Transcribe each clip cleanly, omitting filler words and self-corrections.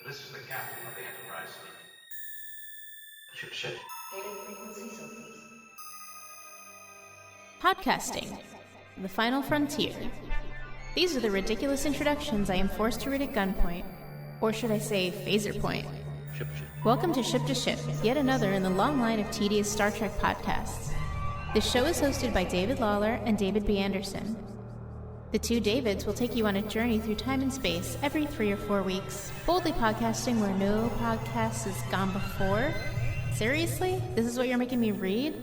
This is the captain of the Enterprise. Ship. Podcasting, the final frontier. These are the ridiculous introductions I am forced to read at gunpoint, or should I say phaser point. Ship. Welcome to Ship, yet another in the long line of tedious Star Trek podcasts. This show is hosted by David Lawler and David B. Anderson. The two Davids will take you on a journey through time and space every 3 or 4 weeks, boldly podcasting where no podcast has gone before. Seriously? This is what you're making me read?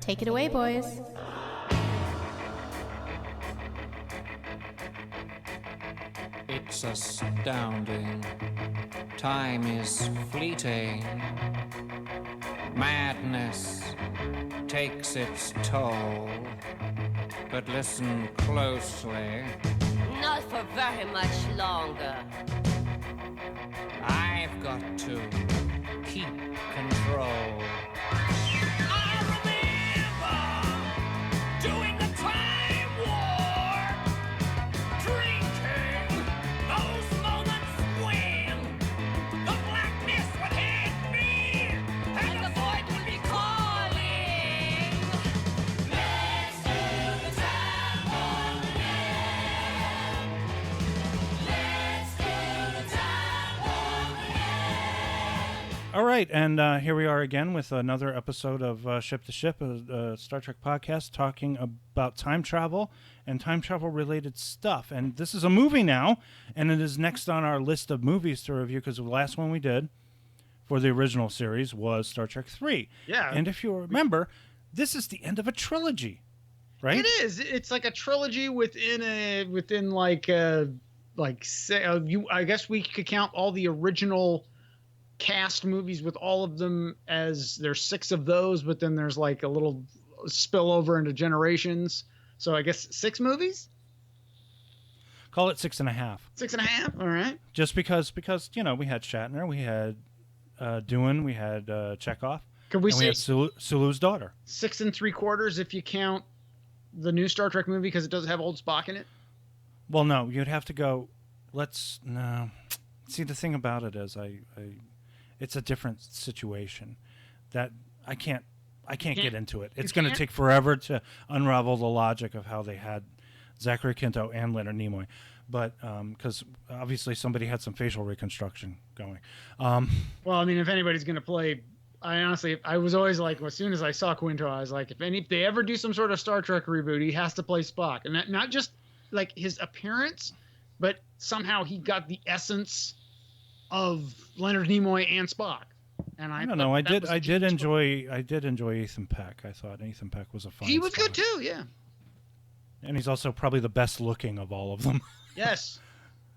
Take it away, boys. It's astounding. Time is fleeting. Madness takes its toll. But listen closely. Not for very much longer. I've got to keep control. I remember doing the time war, drinking those moments when the blackness would hit me and the void would be calling. Let's do the time war again. Let's do the time war again. All right, and here we are again with another episode of Ship to Ship, a Star Trek podcast talking about time travel and time travel-related stuff. And this is a movie now, and it is next on our list of movies to review because the last one we did for the original series was Star Trek 3. Yeah. And if you remember, this is the end of a trilogy, right? It is. It's like a trilogy I guess we could count all the original cast movies with all of them as there's 6 of those, but then there's like a little spillover into Generations. So I guess 6 movies? Call it 6.5. 6.5? All right. Just because you know, we had Shatner, we had Doohan, we had Chekhov, Could we and say we had Sulu's daughter. 6 3/4 if you count the new Star Trek movie because it doesn't have old Spock in it? Well, no, you'd have to go. No. See, the thing about it is, it's a different situation that I can't get into it. It's going to take forever to unravel the logic of how they had Zachary Quinto and Leonard Nimoy, but because obviously somebody had some facial reconstruction going. Well, I mean, if anybody's going to play, I was always like, as soon as I saw Quinto, I was like, if they ever do some sort of Star Trek reboot, he has to play Spock, and not just like his appearance, but somehow he got the essence of Leonard Nimoy and Spock. And I don't know. I did enjoy Ethan Peck. I thought Ethan Peck was a fun. He was good too, yeah. And he's also probably the best looking of all of them. Yes,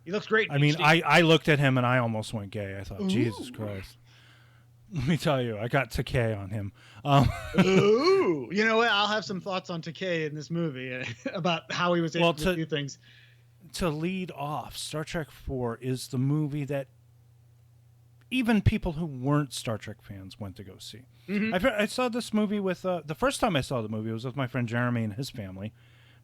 he looks great. I mean, I looked at him and I almost went gay. I thought, ooh. Jesus Christ. Let me tell you, I got Takei on him. Ooh, you know what? I'll have some thoughts on Takei in this movie about how he was able to do things. To lead off, Star Trek 4 is the movie that even people who weren't Star Trek fans went to go see. Mm-hmm. I saw this movie with the first time I saw the movie was with my friend Jeremy and his family.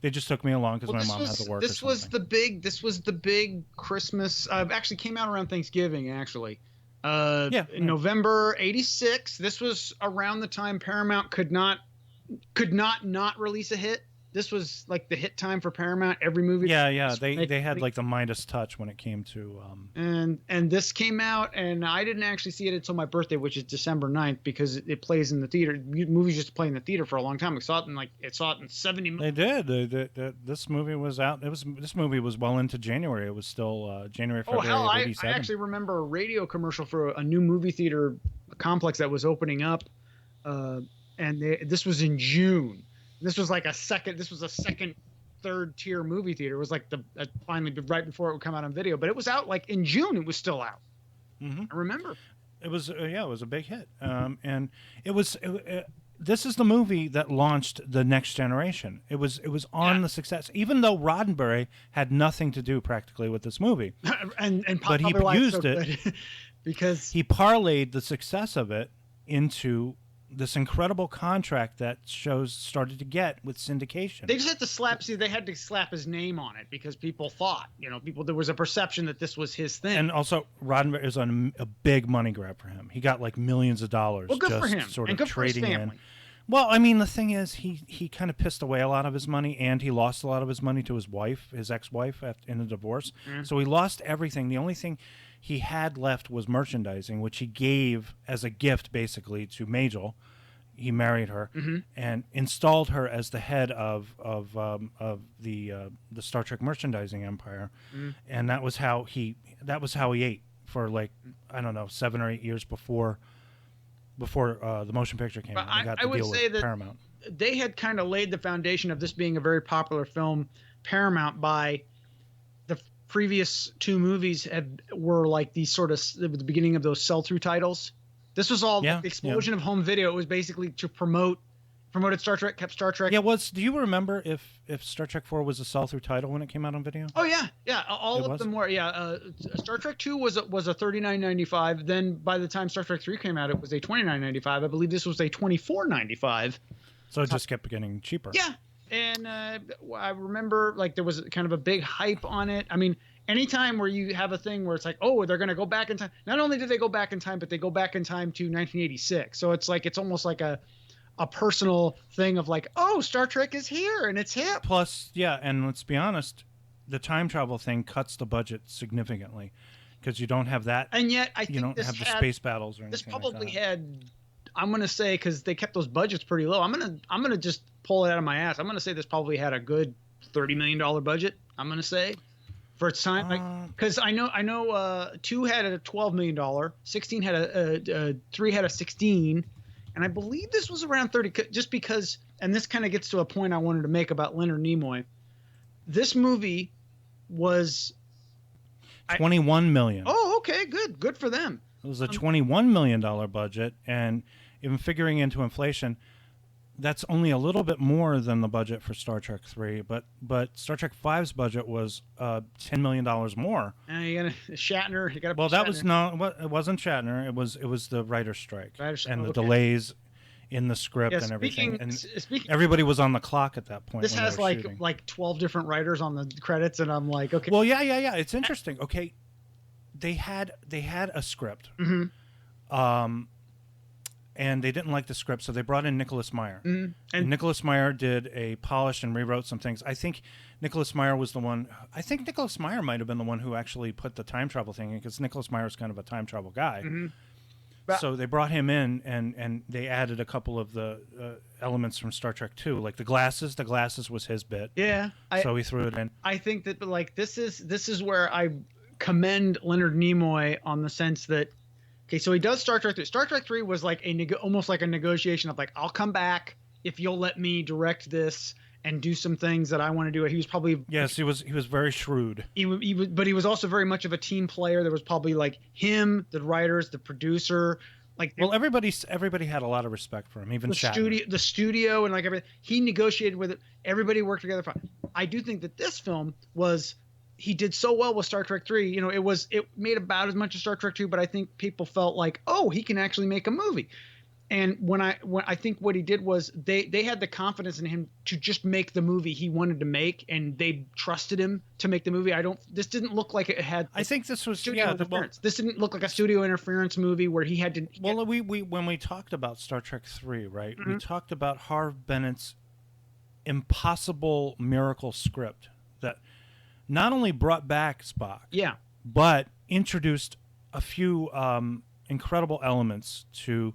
They just took me along because my mom had to work. This was the big Christmas. Actually, came out around Thanksgiving. Actually, in November '86. This was around the time Paramount could not release a hit. This was like the hit time for Paramount. Every movie. Yeah. They had like the Midas touch when it came to. And this came out, and I didn't actually see it until my birthday, which is December 9th, because it plays in the theater. Movies used to play in the theater for a long time. I saw it in 70. They did. This movie was out. This movie was well into January. It was still January, February of '87. I actually remember a radio commercial for a new movie theater complex that was opening up, this was in June. This was like a second, third tier movie theater. It was like finally right before it would come out on video, but it was out like in June. It was still out. Mm-hmm. I remember. It was it was a big hit, and this is the movie that launched the Next Generation. It was on the success, even though Roddenberry had nothing to do practically with this movie, but he used it because he parlayed the success of it into this incredible contract that shows started to get with syndication. They just had to slap his name on it because people thought, there was a perception that this was his thing. And also, Roddenberry is on a big money grab for him. He got like millions of dollars. Well, good just for him. Sort And of good for his trading in. family. Well, I mean, the thing is, he kind of pissed away a lot of his money, and he lost a lot of his money to his wife, his ex-wife, in a divorce. So he lost everything. The only thing he had left was merchandising, which he gave as a gift, basically, to Majel. He married her and installed her as the head of the Star Trek merchandising empire, and that was how he ate for like, I don't know, 7 or 8 years before the motion picture came out. He got the deal with Paramount. They had kind of laid the foundation of this being a very popular film. Paramount, by the previous 2 movies, were like these sort of the beginning of those sell-through titles. This was all the explosion of home video. It was basically to promoted Star Trek, kept Star Trek. Yeah, do you remember if Star Trek 4 was a sell-through title when it came out on video? Oh yeah, all of them were. Yeah, Star Trek 2 was a $39.95. Then by the time Star Trek 3 came out, it was a $29.95. I believe this was a $24.95. So it just kept getting cheaper. Yeah, and I remember like there was kind of a big hype on it. I mean, anytime where you have a thing where it's like, oh, they're going to go back in time. Not only did they go back in time, but they go back in time to 1986. So it's like it's almost like a personal thing of like, oh, Star Trek is here and it's hip. Plus, yeah, and let's be honest, the time travel thing cuts the budget significantly because you don't have that. And yet, I think you don't this have the space battles or anything. This probably like that. had. I'm going to say, because they kept those budgets pretty low. I'm gonna just pull it out of my ass. I'm going to say this probably had a good $30 million budget. I'm going to say. For its time, because I know 2 had a $12 million, 16 had a 3 had a 16, and I believe this was around 30. Just because, and this kind of gets to a point I wanted to make about Leonard Nimoy. This movie was $21 million. Oh, okay, good for them. It was a $21 million budget, and even figuring into inflation, that's only a little bit more than the budget for Star Trek 3, but Star Trek 5's budget was $10 million more. And you got Shatner. You got well, that was Shatner. it wasn't Shatner. It was the writer's strike and the okay. delays in the script and everything. And everybody was on the clock at that point. This when has they were shooting. like 12 different writers on the credits, and I'm like, okay. Well, yeah. It's interesting. Okay, they had a script. And they didn't like the script, so they brought in Nicholas Meyer. And Nicholas Meyer did a polish and rewrote some things. I think Nicholas Meyer might have been the one who actually put the time travel thing in, because Nicholas Meyer is kind of a time travel guy. So they brought him in, and they added a couple of the elements from Star Trek 2, like the glasses. The glasses was his bit. Yeah. So he threw it in. I think that like this is where I commend Leonard Nimoy on the sense that, okay, so he does Star Trek 3. Star Trek 3 was like almost like a negotiation of like, I'll come back if you'll let me direct this and do some things that I want to do. He was probably he was very shrewd. But he was also very much of a team player. There was probably like him, the writers, the producer. Well, everybody had a lot of respect for him, even the studio, and like everything. He negotiated with it. Everybody worked together. I do think that this film was. He did so well with Star Trek 3. It made about as much as Star Trek 2, but I think people felt like, oh, he can actually make a movie. And when I think what he did was they had the confidence in him to just make the movie he wanted to make, and they trusted him to make the movie. This didn't look like it had. I think this was studio interference. This didn't look like a studio interference movie where he had to. We when we talked about Star Trek 3, right? We talked about Harve Bennett's impossible miracle script that not only brought back Spock, but introduced a few incredible elements to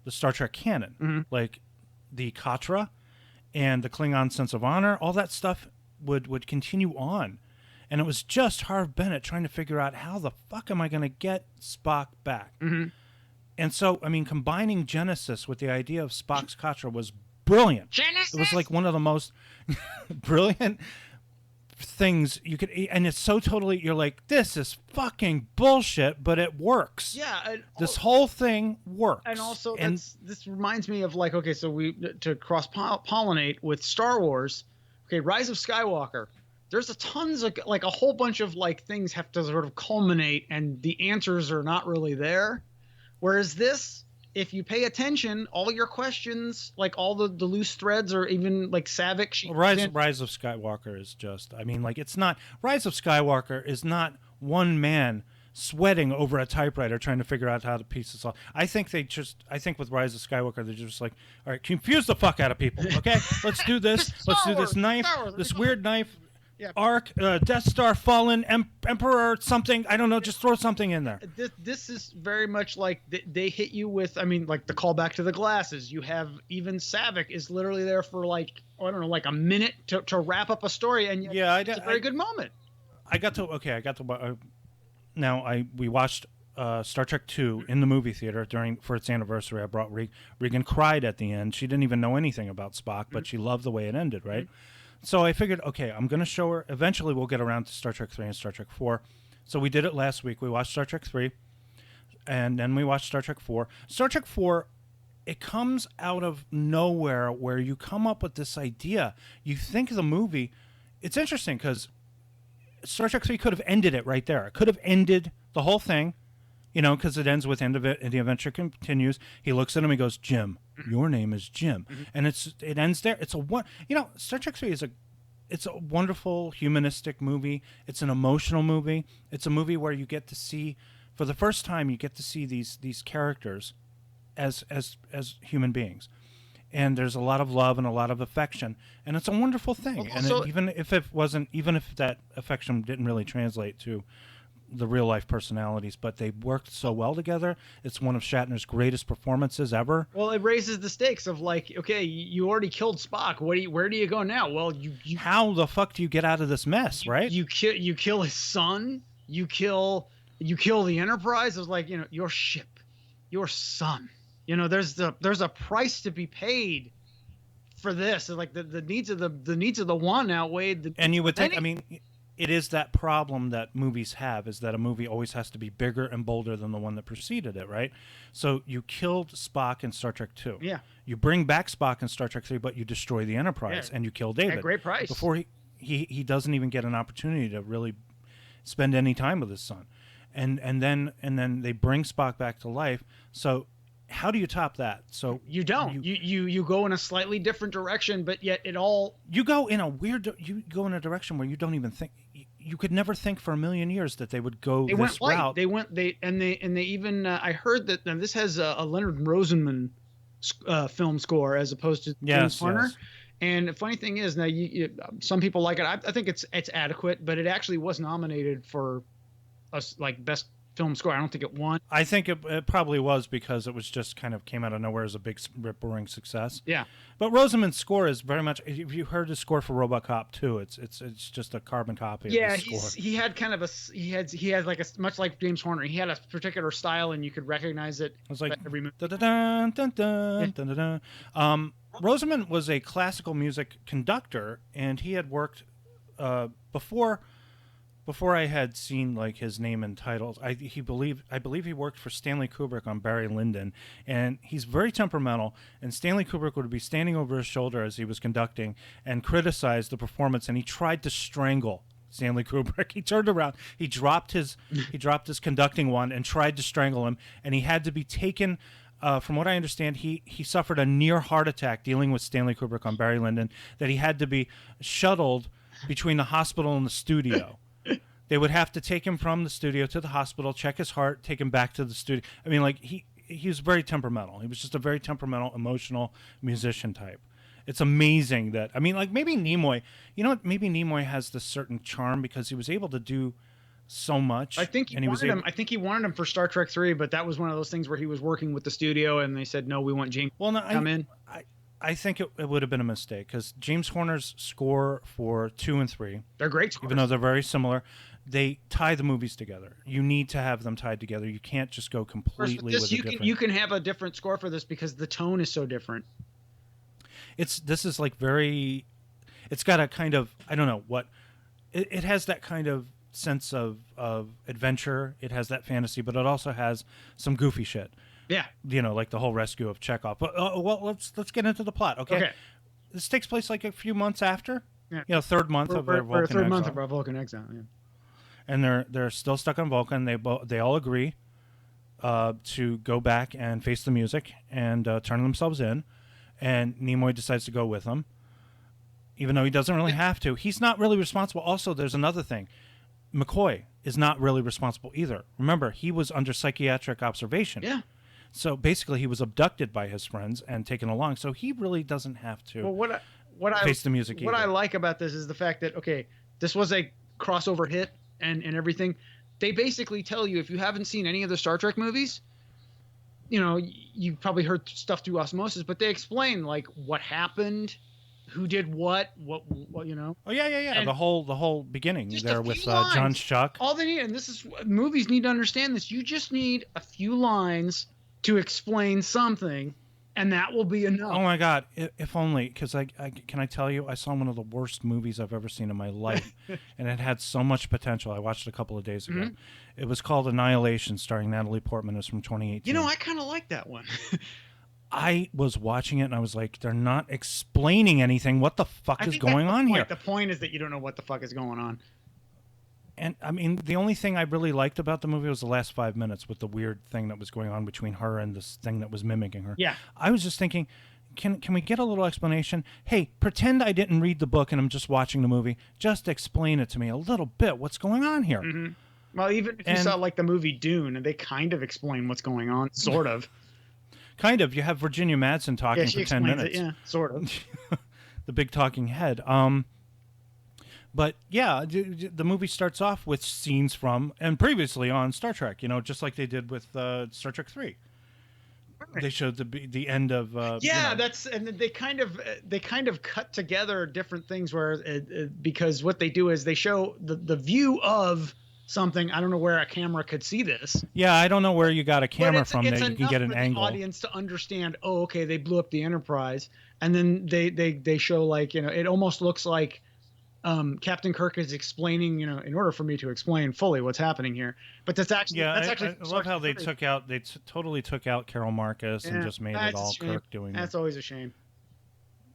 the Star Trek canon, like the Katra and the Klingon sense of honor. All that stuff would continue on, and it was just Harve Bennett trying to figure out how the fuck am I going to get Spock back. And so, I mean, combining Genesis with the idea of Spock's Katra was brilliant. Genesis? It was like one of the most brilliant things you could, and it's so totally, you're like, this is fucking bullshit, but it works. Yeah, this whole thing works. And also, this reminds me of like, okay, so we to cross pollinate with Star Wars. Okay, Rise of Skywalker. There's tons of like a whole bunch of like things have to sort of culminate, and the answers are not really there. Whereas this, if you pay attention, all your questions, like all the loose threads, or even like Savick. Rise of Skywalker is just. I mean, like it's not. Rise of Skywalker is not one man sweating over a typewriter trying to figure out how to piece this off. I think with Rise of Skywalker, they're just like, all right, confuse the fuck out of people. Okay, let's do this. Let's do this knife, this weird knife. Yeah. Arc, Death Star, Fallen, Emperor, something. I don't know. Just throw something in there. This is very much like they hit you with. I mean, like the callback to the glasses. You have even Savick is literally there for like, I don't know, like a minute to wrap up a story, and it's a very good moment. We watched Star Trek II in the movie theater for its anniversary. I brought Regan cried at the end. She didn't even know anything about Spock, but she loved the way it ended, right? So I figured, okay, I'm going to show her. Eventually, we'll get around to Star Trek 3 and Star Trek 4. So we did it last week. We watched Star Trek 3, and then we watched Star Trek 4. Star Trek 4, it comes out of nowhere where you come up with this idea. You think of the movie. It's interesting because Star Trek 3 could have ended it right there. It could have ended the whole thing, because it ends with end of it, and the adventure continues. He looks at him, he goes, Jim, your name is Jim. And it ends there. It's Star Trek 3 it's a wonderful humanistic movie. It's an emotional movie. It's a movie where you get to see, for the first time, you get to see these characters as human beings. And there's a lot of love and a lot of affection, and it's a wonderful thing. Even if that affection didn't really translate to the real life personalities, but they worked so well together. It's one of Shatner's greatest performances ever. Well, it raises the stakes of like, okay, you already killed Spock. Where do you go now? Well, you how the fuck do you get out of this mess, right? You kill his son. You kill the Enterprise. It's like, your ship, your son. There's a price to be paid for this. It's like the needs of the one outweighed the. And you would think, it is that problem that movies have, is that a movie always has to be bigger and bolder than the one that preceded it, right? So you killed Spock in Star Trek 2. Yeah. You bring back Spock in Star Trek 3, but you destroy the Enterprise and you kill David. At great price. Before he doesn't even get an opportunity to really spend any time with his son. And then they bring Spock back to life. So how do you top that? So you don't. You go in a slightly different direction, but yet you go in a direction where you don't even think. You could never think for a million years that they would go this route. They even I heard that this has a Leonard Rosenman film score as opposed to James Horner. Yes. And the funny thing is, now some people like it. I think it's adequate, but it actually was nominated for best film score. I don't think it won. I think it probably was because it was just kind of came out of nowhere as a big rip-roaring success. Yeah. But Rosamund's score is very much. If you heard his score for RoboCop 2, it's just a carbon copy. Yeah, of his score. He had kind of he had like a much like James Horner. He had a particular style, and you could recognize it. It was like every movie. Rosamund was a classical music conductor, and he had worked before I had seen like his name and titles. I believe he worked for Stanley Kubrick on Barry Lyndon, and he's very temperamental. And Stanley Kubrick would be standing over his shoulder as he was conducting and criticize the performance, and he tried to strangle Stanley Kubrick. He turned around, he dropped his conducting wand and tried to strangle him, and he had to be taken. From what I understand, he suffered a near heart attack dealing with Stanley Kubrick on Barry Lyndon, that he had to be shuttled between the hospital and the studio. They would have to take him from the studio to the hospital, check his heart, take him back to the studio. I mean, like he was very temperamental. He was just a very temperamental, emotional musician type. It's amazing that, I mean, like maybe Nimoy, maybe Nimoy has this certain charm because he was able to do so much. I think I think he wanted him for Star Trek 3, but that was one of those things where he was working with the studio and they said, no, we want James to come in. I think it would have been a mistake because James Horner's score for 2 and 3, they're great scores. Even though they're very similar, they tie the movies together. You need to have them tied together. You can't just go completely with a different. You can have a different score for this because the tone is so different. This is like very. It's got a kind of, I don't know what. It has that kind of sense of adventure. It has that fantasy, but it also has some goofy shit. Yeah. Like the whole rescue of Chekhov. But let's get into the plot. Okay. This takes place like a few months after. Yeah. Third month of their Vulcan exile. Third month of our Vulcan exile. Yeah. And they're still stuck on Vulcan. They all agree. to go back and face the music and turn themselves in, and Nimoy decides to go with them, even though he doesn't really have to. He's not really responsible. Also, there's another thing. McCoy is not really responsible either. Remember, he was under psychiatric observation. Yeah. So basically, he was abducted by his friends and taken along. So he really doesn't have to face the music either. What I like about this is the fact that, okay, this was a crossover hit and everything. They basically tell you, if you haven't seen any of the Star Trek movies, you know, you probably heard stuff through osmosis, but they explain like what happened, who did what, you know. Oh yeah. And the whole beginning there with lines. John Schuck. All they need, and this is movies need to understand this. You just need a few lines to explain something, and that will be enough. Oh my God! If only, because I can I tell you, I saw one of the worst movies I've ever seen in my life, and it had so much potential. I watched it a couple of days ago. Mm-hmm. It was called Annihilation, starring Natalie Portman. It was from 2018. You know, I kind of like that one. I was watching it and I was like, they're not explaining anything. What the fuck is going on here? The point is that you don't know what the fuck is going on. And I mean, the only thing I really liked about the movie was the last 5 minutes with the weird thing that was going on between her and this thing that was mimicking her. Yeah. I was just thinking, can we get a little explanation? Hey, pretend I didn't read the book and I'm just watching the movie. Just explain it to me a little bit. What's going on here? Mm-hmm. Well, even if you saw like the movie Dune, and they kind of explain what's going on, sort of. Kind of. You have Virginia Madsen talking for 10 minutes. Yeah, sort of. The big talking head. But yeah, the movie starts off with scenes from and previously on Star Trek. You know, just like they did with Star Trek 3. Right. They showed the end of. That's and they kind of cut together different things where because what they do is they show the view of something. I don't know where a camera could see this. Yeah, I don't know where you got a camera from that you can get an for angle. The audience to understand. Oh, okay, they blew up the Enterprise, and then they show like, you know, it almost looks like Captain Kirk is explaining, you know, in order for me to explain fully what's happening here. But that's actually I love how they totally took out Carol Marcus and just made it all Kirk doing. That's always a shame.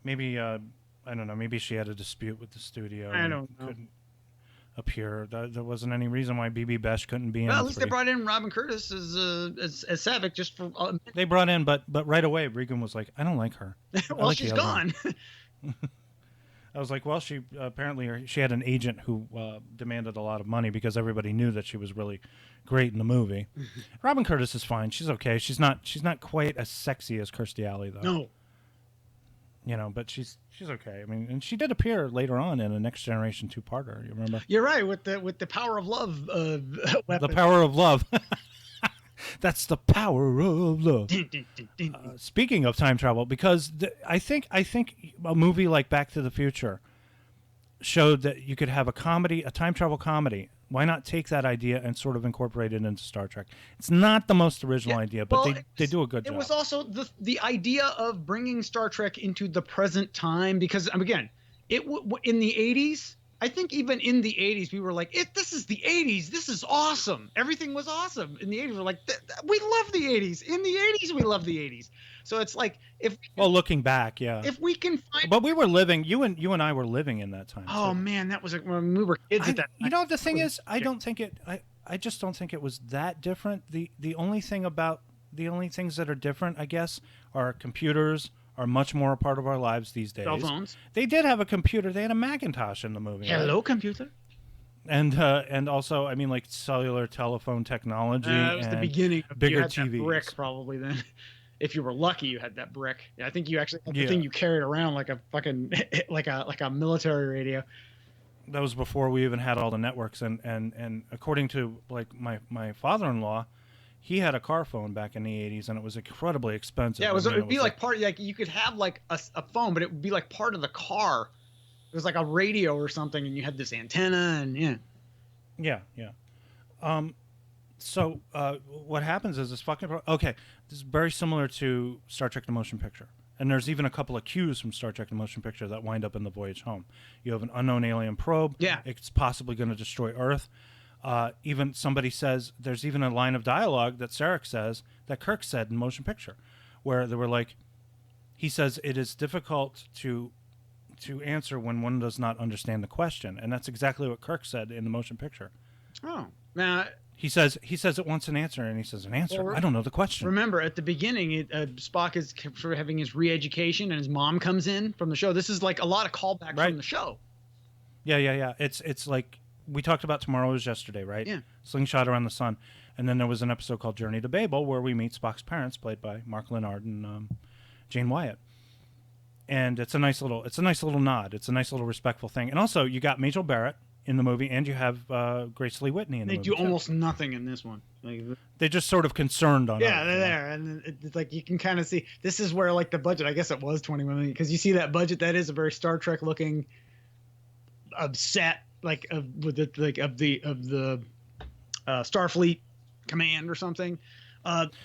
Maybe I don't know. Maybe she had a dispute with the studio. I don't know. Couldn't appear. There wasn't any reason why BB Besh couldn't be in. Well, at least they brought in Robin Curtis as Savick just for. They brought in, but right away Regan was like, I don't like her. Well, she's gone. I was like, well, she apparently she had an agent who demanded a lot of money because everybody knew that she was really great in the movie. Robin Curtis is fine. She's okay. She's not quite as sexy as Kirstie Alley though. No. You know, but she's okay. I mean, and she did appear later on in a Next Generation 2-parter. You remember? You're right with the power of love weapon. The power of love. That's the power of love. Speaking of time travel, because I think a movie like Back to the Future showed that you could have a comedy, a time travel comedy. Why not take that idea and sort of incorporate it into Star Trek? It's not the most original idea, but they do a good job. It was also the idea of bringing Star Trek into the present time, because again, in the 80s. I think even in the 80s, we were like, this is the 80s. This is awesome. Everything was awesome. In the 80s, we're like, we love the 80s. In the 80s, we love the 80s. So it's like, looking back, yeah. If we can find. But we were living, you and I were living in that time. Oh, man, that was when we were kids at that time. You know, the thing is, I just don't think it was that different. The only things that are different, I guess, are computers, are much more a part of our lives these days. Cell phones. They did have a computer. They had a Macintosh in the movie. Hello, right? computer. And also, I mean, like cellular telephone technology. It was the beginning of bigger you had TVs. That brick, probably then. If you were lucky, you had that brick. Yeah, I think you actually had the thing you carried around like a fucking like a military radio. That was before we even had all the networks. And according to like my father-in-law, he had a car phone back in the 80s, and it was incredibly expensive. Yeah, it would be like part, like you could have like a phone, but it would be like part of the car. It was like a radio or something, and you had this antenna, and yeah. So what happens is this fucking this is very similar to Star Trek: The Motion Picture, and there's even a couple of cues from Star Trek: The Motion Picture that wind up in the Voyage Home. You have an unknown alien probe. Yeah, it's possibly going to destroy Earth. Even somebody says, there's even a line of dialogue that Sarek says that Kirk said in Motion Picture, where they were like, he says it is difficult to answer when one does not understand the question, and that's exactly what Kirk said in the Motion Picture. Oh, now He says it wants an answer, and he says an answer. Well, I don't know the question. Remember, at the beginning, Spock is sort of having his re-education, and his mom comes in from the show. This is like a lot of callbacks from the show. Yeah. It's like we talked about Tomorrow Was Yesterday, right? Yeah. Slingshot Around the Sun, and then there was an episode called Journey to Babel where we meet Spock's parents, played by Mark Lenard and Jane Wyatt. And it's a nice little nod. It's a nice little respectful thing. And also, you got Majel Barrett in the movie, and you have Grace Lee Whitney in the movie. They do almost nothing in this one. They're just sort of concerned on. Yeah, they're there, and it's like you can kind of see. This is where like the budget. I guess it was 21 million because you see that budget. That is a very Star Trek looking set, like of the Starfleet command or something.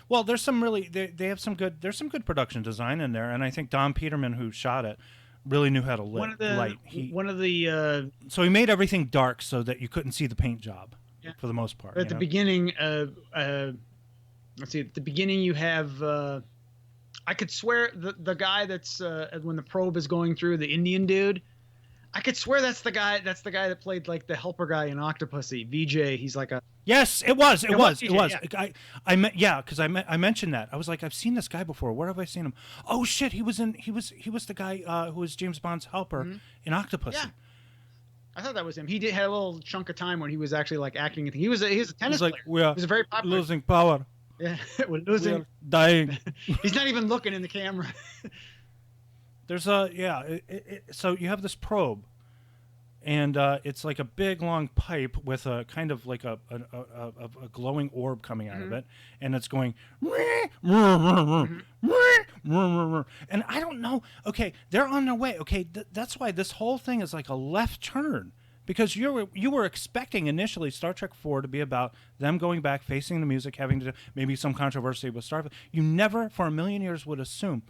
Well, there's some really they have some good. There's some good production design in there, and I think Don Peterman, who shot it, really knew how to light. So he made everything dark so that you couldn't see the paint job, for the most part. At the beginning, let's see. At the beginning, you have. I could swear the guy that's when the probe is going through, the Indian dude. I could swear that's the guy. That's the guy that played like the helper guy in Octopussy. VJ. He's like a. Yes, it was. It was. Yeah. Because I mentioned that. I was like, I've seen this guy before. Where have I seen him? Oh shit, he was the guy who was James Bond's helper in Octopussy. Yeah. I thought that was him. He had a little chunk of time when he was actually like acting. He was a tennis player. We are he was a very popular. losing power. Yeah, we're losing. We are dying. He's not even looking in the camera. There's so you have this probe, and it's like a big long pipe with a kind of like a glowing orb coming out of it, and it's going, and I don't know. Okay, they're on their way. Okay, that's why this whole thing is like a left turn. Because you were expecting initially Star Trek 4 to be about them going back, facing the music, having to maybe some controversy with Starfleet. You never for a million years would assume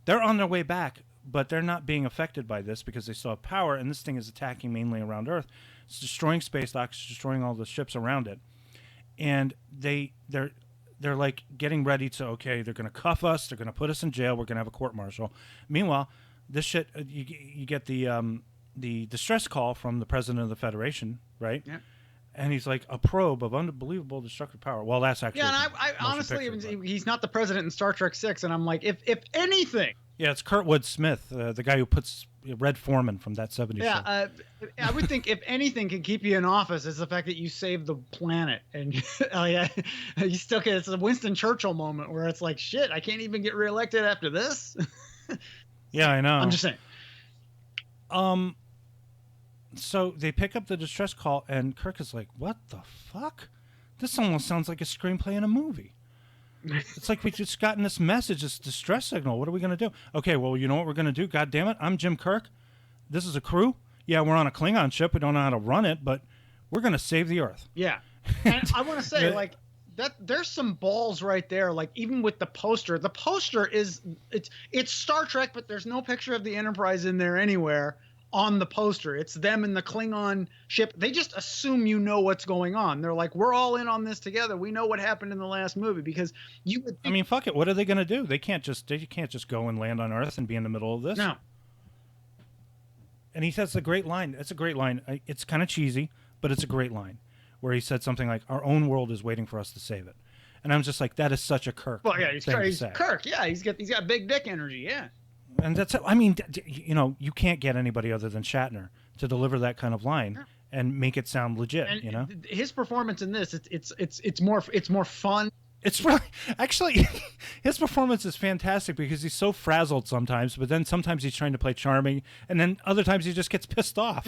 they're on their way back, but they're not being affected by this because they still have power, and this thing is attacking mainly around Earth. It's destroying space docks, destroying all the ships around it, and they're like getting ready to they're going to cuff us, they're going to put us in jail, we're going to have a court martial. Meanwhile, this shit you get the distress call from the president of the Federation, right? Yeah. And he's like, a probe of unbelievable destructive power. Well, that's actually... Yeah, and I honestly, he's not the president in Star Trek 6, and I'm like, if anything... Yeah, it's Kurtwood Smith, the guy who puts Red Foreman from that 70s show. Yeah, I would think if anything can keep you in office, it's the fact that you saved the planet. And you still can... It's a Winston Churchill moment where it's like, shit, I can't even get reelected after this? Yeah, I know. I'm just saying. So they pick up the distress call, and Kirk is like, what the fuck? This almost sounds like a screenplay in a movie. It's like we just gotten this message, this distress signal. What are we going to do? Okay, well, you know what we're going to do? God damn it, I'm Jim Kirk. This is a crew. Yeah, we're on a Klingon ship. We don't know how to run it, but we're going to save the Earth. Yeah. And I want to say, like, that there's some balls right there. Like, even with the poster is it's Star Trek, but there's no picture of the Enterprise in there anywhere. On the poster, it's them in the Klingon ship. They just assume you know what's going on. They're like, we're all in on this together. We know what happened in the last movie because you would. I mean, fuck it. What are they going to do? They can't just go and land on Earth and be in the middle of this. No. And he says a great line. It's a great line. It's kind of cheesy, but it's a great line, where he said something like, "Our own world is waiting for us to save it," and I'm just like, that is such a Kirk. Well, yeah, he's Kirk. Yeah, he's got big dick energy. Yeah. And that's, I mean, you can't get anybody other than Shatner to deliver that kind of line and make it sound legit. And his performance in this, it's more fun. It's really, actually, his performance is fantastic because he's so frazzled sometimes, but then sometimes he's trying to play charming, and then other times he just gets pissed off.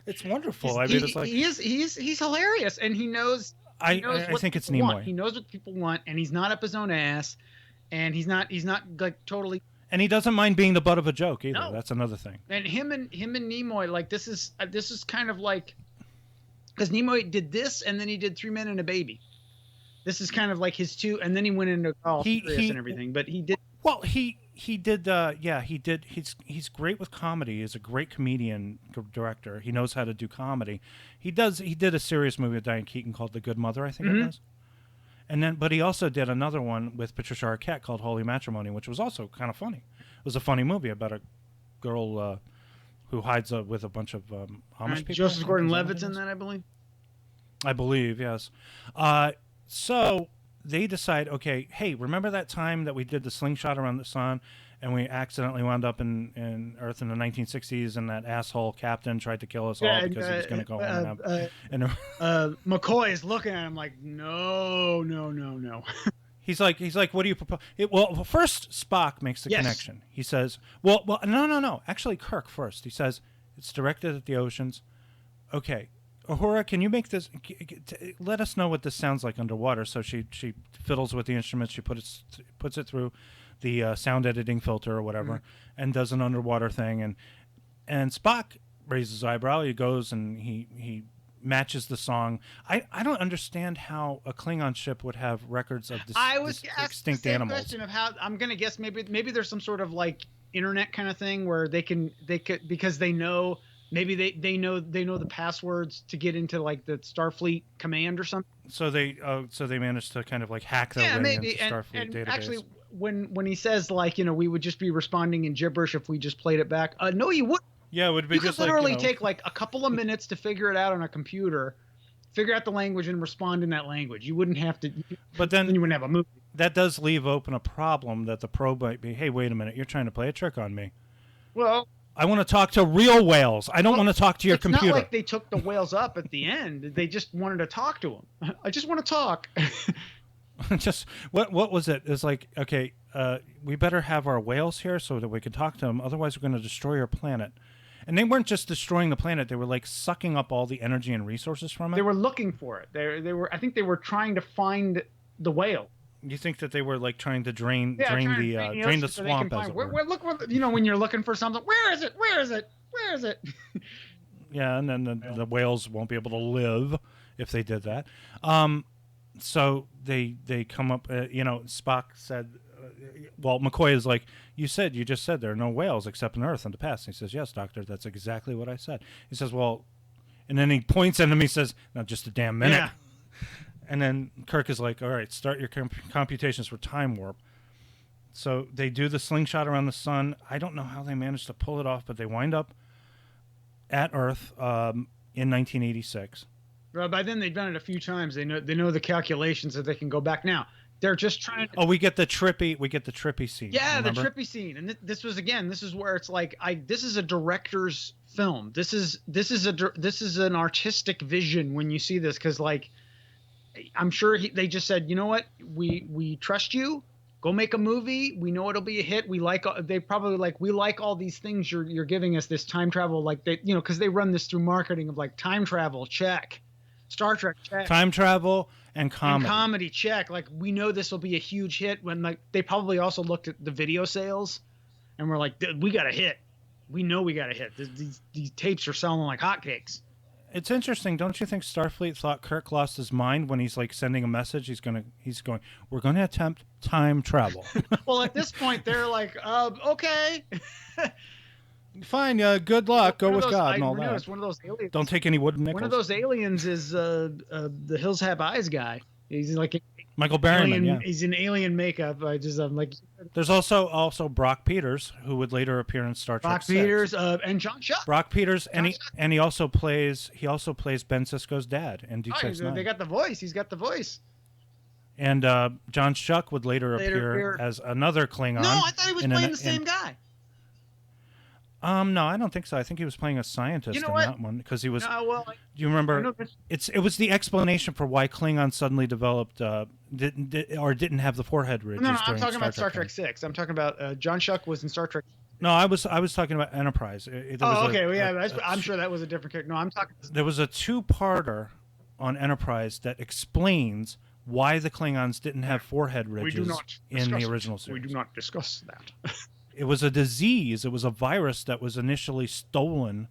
It's wonderful. It's like he's hilarious, and he knows. I think it's Nimoy. He knows what people want, and he's not up his own ass, and he's not like totally. And he doesn't mind being the butt of a joke either. No. That's another thing. And him and Nimoy, like this is kind of like, because Nimoy did this and then he did 3 Men and a Baby. This is kind of like his two, and then he went into all serious and everything. But he did. Well, he did. He did. He's great with comedy. He's a great comedian director. He knows how to do comedy. He did a serious movie with Diane Keaton called The Good Mother, I think it was. And then, but he also did another one with Patricia Arquette called Holy Matrimony, which was also kind of funny. It was a funny movie about a girl who hides with a bunch of Amish people. Joseph Gordon-Levitt's in that, I believe. I believe, yes. So they decide, okay, hey, remember that time that we did the slingshot around the sun and we accidentally wound up in Earth in the 1960s and that asshole captain tried to kill us all because he was going to go home and McCoy is looking at him like, no, no, no, no. He's like, what do you propose? Well, first Spock makes the connection. He says, well, no. Actually, Kirk first. He says, it's directed at the oceans. Okay, Uhura, can you make this? Let us know what this sounds like underwater. So she fiddles with the instruments. She puts it through the sound editing filter or whatever, and does an underwater thing. And Spock raises his eyebrow. He goes and he matches the song. I don't understand how a Klingon ship would have records of this. I was extinct the same animals. Question of how I'm gonna guess maybe there's some sort of like internet kind of thing where they could because they know maybe they know the passwords to get into like the Starfleet command or something. So they managed to kind of like hack their way into Starfleet database. Actually, when he says like we would just be responding in gibberish if we just played it back. No, you wouldn't. Yeah, it would be just like, you could literally take like a couple of minutes to figure it out on a computer, figure out the language and respond in that language. You wouldn't have to. But then you wouldn't have a movie. That does leave open a problem that the probe might be, hey, wait a minute, you're trying to play a trick on me. Well, I want to talk to real whales. I don't want to talk to your computer. It's not like they took the whales up at the end. They just wanted to talk to them. I just want to talk. Just what was it? It's like, okay, we better have our whales here so that we can talk to them. Otherwise, we're going to destroy our planet. And they weren't just destroying the planet; they were like sucking up all the energy and resources from it. They were looking for it. They were. I think they were trying to find the whale. You think that they were like trying to drain the swamp, as it were. Look, when you're looking for something, where is it? Where is it? Where is it? Yeah, and then the whales won't be able to live if they did that. So they come up. Spock said. Well, McCoy is like, you just said there are no whales except on Earth in the past. And he says, yes, Doctor, that's exactly what I said. He says, well, and then he points at him. He says, now just a damn minute. Yeah. And then Kirk is like, all right, start your computations for time warp. So they do the slingshot around the sun. I don't know how they managed to pull it off, but they wind up at Earth in 1986. Well, by then they've done it a few times. They know the calculations that they can go back now. They're just trying to... Oh, we get the trippy scene. Yeah, remember? The trippy scene. And this is where it's like this is a director's film. This is an artistic vision when you see this, cuz like I'm sure they just said, "You know what? We trust you. Go make a movie. We know it'll be a hit. We like all these things you're giving us, this time travel, like they, cuz they run this through marketing of like time travel, check. Star Trek, check. Time travel and comedy. And comedy, check. Like, we know this will be a huge hit. When like they probably also looked at the video sales and were like, we got a hit. We know we got a hit. These tapes are selling like hotcakes. It's interesting. Don't you think Starfleet thought Kirk lost his mind when he's like sending a message? He's going, we're going to attempt time travel. Well, at this point, they're like, okay. Fine, good luck. Go with God and all that. One of those aliens. Don't take any wooden nickels. One of those aliens is the Hills Have Eyes guy. He's like Michael Berryman. Yeah, he's in alien makeup. I'm like. There's also Brock Peters, who would later appear in Star Trek. Brock Peters and John Schuck. Brock Peters, and he also plays Ben Sisko's dad in Deep Space Nine. They got the voice. He's got the voice. And John Schuck would later appear as another Klingon. No, I thought he was playing the same guy. No, I don't think so. I think he was playing a scientist in that one because he was. No, well, do you remember? It was the explanation for why Klingon suddenly developed didn't have the forehead ridges. No, I'm talking about Star Trek 6. I'm talking about John Schuck was in Star Trek. No, I was talking about Enterprise. I'm sure that was a different character. No, I'm talking. There was a two-parter on Enterprise that explains why the Klingons didn't have forehead ridges in the original series. We do not discuss that. It was a disease. It was a virus that was initially stolen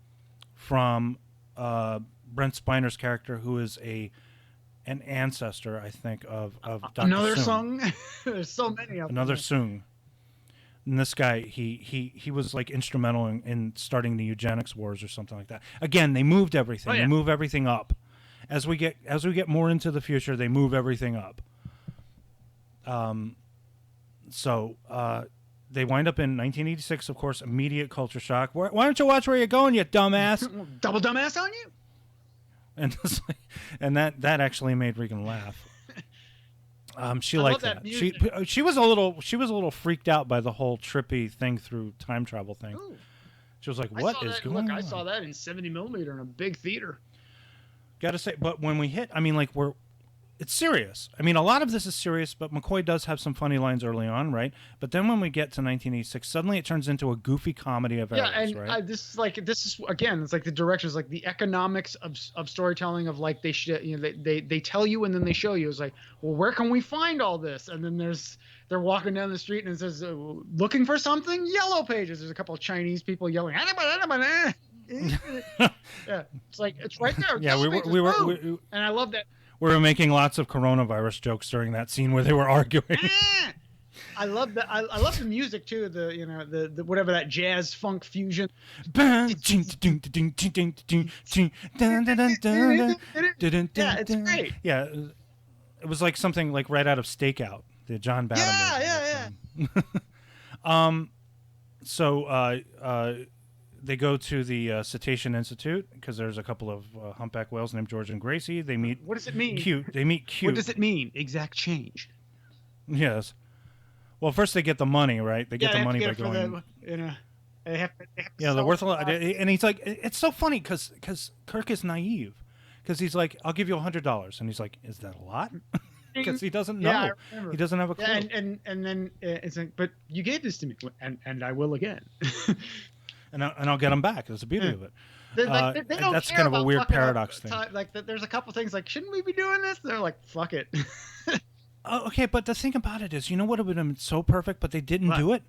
from Brent Spiner's character, who is an ancestor, I think, of Dr. Another Soong. Soong? There's so many of them. Another Soong. And this guy, he was like instrumental in starting the eugenics wars or something like that. Again, they moved everything. They move everything up. As we get more into the future, they move everything up. They wind up in 1986, of course, immediate culture shock. Why don't you watch where you're going, you dumbass? Double dumbass on you? and it's like, and that actually made Regan laugh. She I love liked that that. She was a little freaked out by the whole trippy thing through time travel thing. Ooh. She was like, "What is going on?" I saw that in 70 millimeter in a big theater. Gotta say, but when we hit, I mean, like it's serious. I mean, a lot of this is serious, but McCoy does have some funny lines early on, right? But then when we get to 1986, suddenly it turns into a goofy comedy of errors, and right? this is again, it's like the directions, like the economics of storytelling of like they tell you and then they show you. It's like, well, where can we find all this? And then they're walking down the street and it says, looking for something, Yellow Pages. There's a couple of Chinese people yelling, yeah, it's like it's right there. Yeah, we were, and I love that. we were making lots of coronavirus jokes during that scene where they were arguing. I love that. I love the music too. The whatever that jazz funk fusion. Yeah, it's great. Yeah, it was like something like right out of Stakeout, the John Badham movie. Yeah. So they go to the Cetacean Institute because there's a couple of humpback whales named George and Gracie. They meet. What does it mean? Cute. They meet Cute. What does it mean? Exact change. Yes. Well, first they get the money, right? They get the money by going. They have Yeah, they're worth a lot. And he's like, it's so funny because Kirk is naive, because he's like, I'll give you $100, and he's like, is that a lot? Because he doesn't know. Yeah, I remember. He doesn't have a clue. Yeah, and then it's like, but you gave this to me, and I will again. and I'll get him back. That's the beauty of it. They don't That's care kind of a about weird fucking paradox thing. Like there's a couple things like, shouldn't we be doing this? They're like, fuck it. Oh, okay, but the thing about it is, you know what would have been so perfect, but they didn't do it?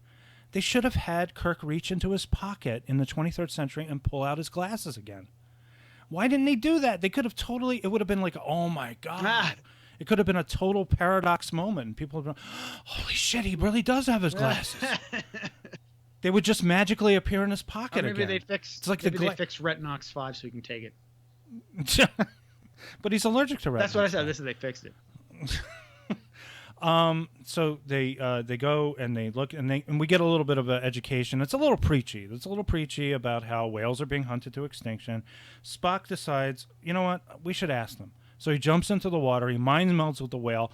They should have had Kirk reach into his pocket in the 23rd century and pull out his glasses again. Why didn't they do that? They could have totally, it would have been like, oh my God. It could have been a total paradox moment. And people would have been, holy shit, he really does have his glasses. They would just magically appear in his pocket maybe again. They fix, it's like maybe they fix Retinox 5 so he can take it. But he's allergic to Retinox. That's what I said. This is they fixed it. So they go and they look and we get a little bit of an education. It's a little preachy. It's a little preachy about how whales are being hunted to extinction. Spock decides, you know what, we should ask them. So he jumps into the water. He mind melds with the whale.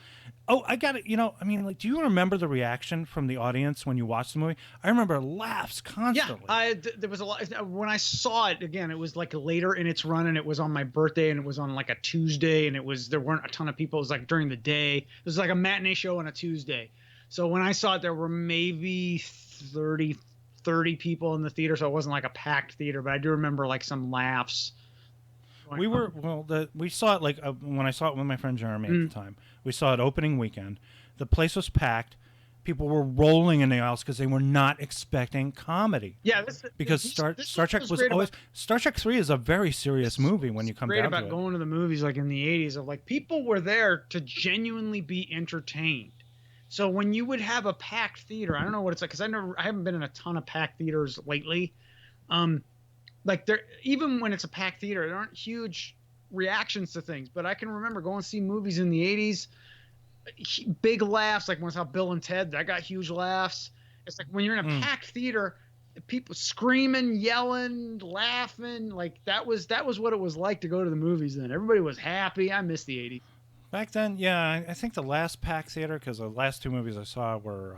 Oh, I got it. You know, I mean, like, do you remember the reaction from the audience when you watched the movie? I remember laughs constantly. Yeah, there was a lot. When I saw it again, it was like later in its run, and it was on my birthday, and it was on like a Tuesday, and there weren't a ton of people. It was like during the day. It was like a matinee show on a Tuesday. So when I saw it, there were maybe 30 people in the theater, so it wasn't like a packed theater, but I do remember like some laughs. We saw it like when I saw it with my friend Jeremy at the time. We saw it opening weekend. The place was packed. People were rolling in the aisles because they were not expecting comedy. Yeah, because Star Trek was always Star Trek 3 is a very serious movie when you come down to it. Great about going to the movies like in the 80s of like people were there to genuinely be entertained. So when you would have a packed theater, I don't know what it's like because I haven't been in a ton of packed theaters lately. Like there, even when it's a packed theater, there aren't huge reactions to things. But I can remember going to see movies in the 80s, big laughs. Like when I saw Bill and Ted, that got huge laughs. It's like when you're in a packed theater, people screaming, yelling, laughing. Like that was what it was like to go to the movies then. Everybody was happy. I miss the 80s. Back then, yeah, I think the last packed theater, because the last two movies I saw were,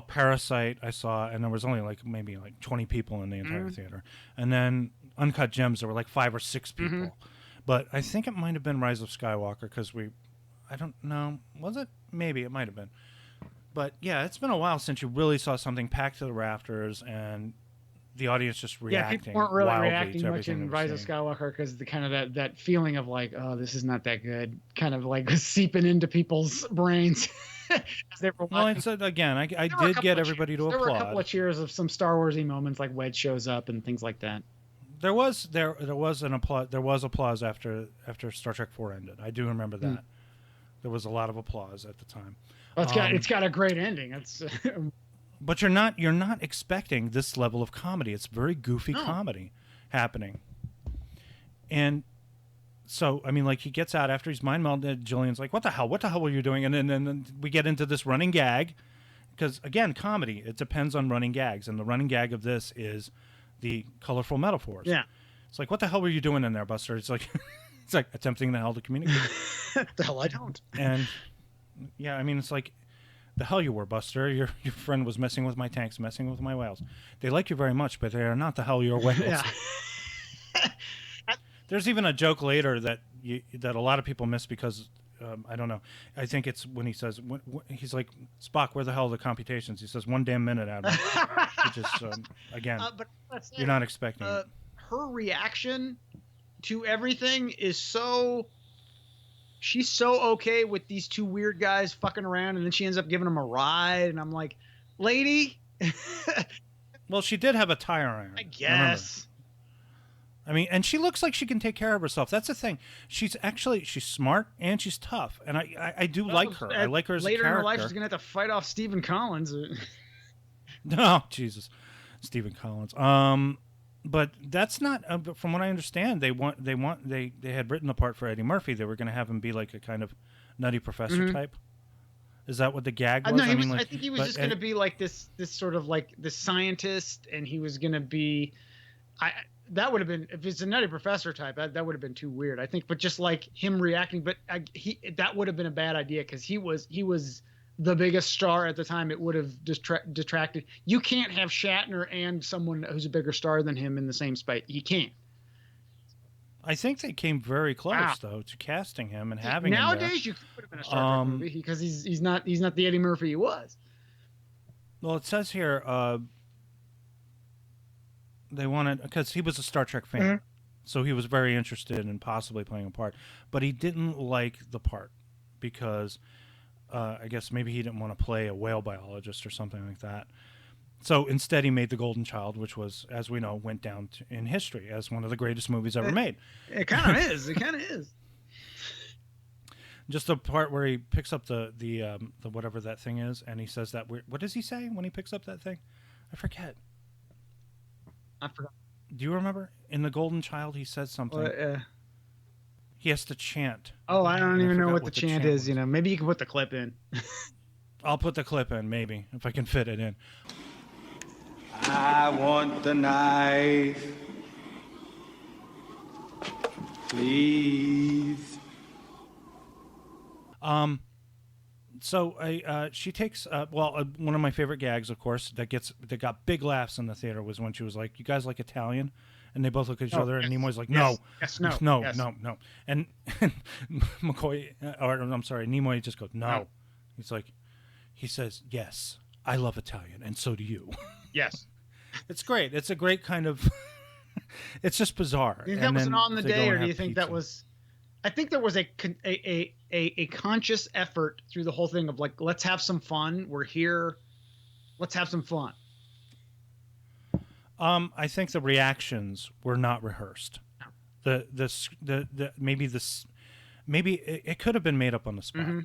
Parasite I saw, and there was only like maybe like 20 people in the entire theater. And then Uncut Gems, there were like 5 or 6 people. But I think it might have been Rise of Skywalker because I don't know, was it? Maybe it might have been. But yeah, it's been a while since you really saw something packed to the rafters and the audience just reacting. Yeah, people weren't really wildly reacting to much in everything Rise of Skywalker because the kind of that feeling of like, oh, this is not that good, kind of like was seeping into people's brains. Well, it's again, I did get everybody to applaud. There were a couple of cheers of some Star Warsy moments, like Wedge shows up and things like that. There was applause after Star Trek 4 ended. I do remember that. There was a lot of applause at the time. Well, it's got a great ending. It's but you're not expecting this level of comedy. It's very goofy comedy happening. And so, I mean, like, he gets out after he's mind melded. Jillian's like, what the hell were you doing? And then we get into this running gag. Because, again, comedy, it depends on running gags. And the running gag of this is the colorful metaphors. Yeah. It's like, what the hell were you doing in there, Buster? It's like, it's like attempting the hell to communicate. The hell I don't. And yeah, I mean, it's like, the hell you were, Buster. Your friend was messing with my tanks, messing with my whales. They like you very much, but they are not the hell your whales. Yeah. There's even a joke later that a lot of people miss because I don't know. I think it's when he says he's like, Spock, where the hell are the computations? He says 1 damn minute, Admiral. Which is again, But let's say, you're not expecting it. her reaction to everything is so. She's so okay with these two weird guys fucking around, and then she ends up giving them a ride, and I'm like, lady. Well, she did have a tire iron. I guess. I mean, and she looks like she can take care of herself. That's the thing. She's smart and she's tough, and I do like her. I like her as a character. Later in her life, she's gonna have to fight off Stephen Collins. No, Jesus, Stephen Collins. But that's not. From what I understand, they had written the part for Eddie Murphy. They were going to have him be like a kind of nutty professor type. Is that what the gag was? No, I think he was just going to be like this sort of like this scientist, and he was going to be. That would have been, if it's a nutty professor type, that would have been too weird, I think. But just like him reacting, but that would have been a bad idea because he was the biggest star at the time. It would have detracted. You can't have Shatner and someone who's a bigger star than him in the same space. You can't. I think they came very close though to casting him and having nowadays him there. You could have been a Star Trek movie because he's not the Eddie Murphy he was. Well, it says here they wanted, because he was a Star Trek fan, so he was very interested in possibly playing a part, but he didn't like the part because I guess maybe he didn't want to play a whale biologist or something like that. So instead, he made The Golden Child, which was, as we know, went down in history as one of the greatest movies ever made. It kind of is. It kind of is. Just the part where he picks up the whatever that thing is, and he says that. What does he say when he picks up that thing? I forget. I forgot. Do you remember? In The Golden Child, he says something. He has to chant. Oh, I don't even know what the chant is. was. You know, maybe you can put the clip in. I'll put the clip in, maybe, if I can fit it in. I want the knife. Please. So she takes one of my favorite gags, of course, that got big laughs in the theater was when she was like, "You guys like Italian?" And they both look at each other, and Nimoy's like, "No, no." And Nimoy just goes, "No." He's like, he says, "Yes, I love Italian, and so do you." Yes. It's great. It's a great kind of. It's just bizarre. Do you think that was an on the day, or do you think that was? I think there was a conscious effort through the whole thing of like, let's have some fun. We're here. Let's have some fun. I think the reactions were not rehearsed. Maybe it could have been made up on the spot. Mm-hmm.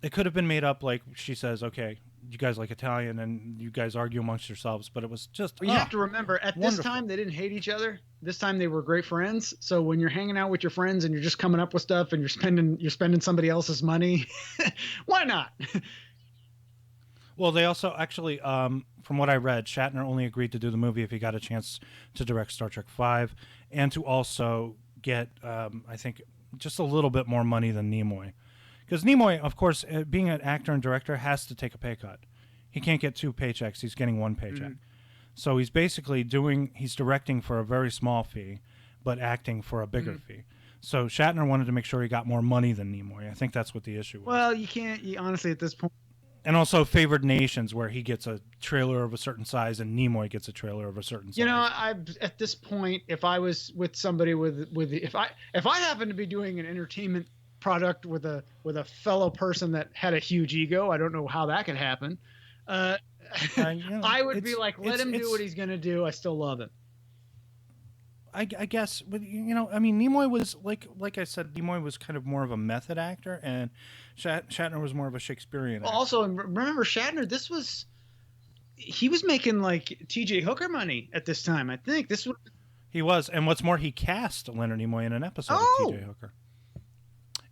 It could have been made up like she says, "Okay, you guys like Italian and you guys argue amongst yourselves," but it was just. Well, you have to remember, at this time they didn't hate each other. This time they were great friends. So when you're hanging out with your friends and you're just coming up with stuff and you're spending somebody else's money, why not? Well, they also actually, from what I read, Shatner only agreed to do the movie if he got a chance to direct Star Trek V and to also get, I think, just a little bit more money than Nimoy. Because Nimoy, of course, being an actor and director, has to take a pay cut. He can't get 2 paychecks. He's getting 1 paycheck. So he's basically he's directing for a very small fee, but acting for a bigger fee. So Shatner wanted to make sure he got more money than Nimoy. I think that's what the issue was. Well, you can't, honestly, at this point. And also Favored Nations, where he gets a trailer of a certain size and Nimoy gets a trailer of a certain size. You know, at this point, if I was with somebody if I happen to be doing an entertainment product with a fellow person that had a huge ego, I don't know how that could happen. I would be like, let him do what he's gonna do. I still love it. I guess, but I mean, Nimoy was like I said, Nimoy was kind of more of a method actor, and Shatner was more of a Shakespearean actor. Also, remember Shatner? He was making like T.J. Hooker money at this time. I think he was, and what's more, he cast Leonard Nimoy in an episode of T.J. Hooker.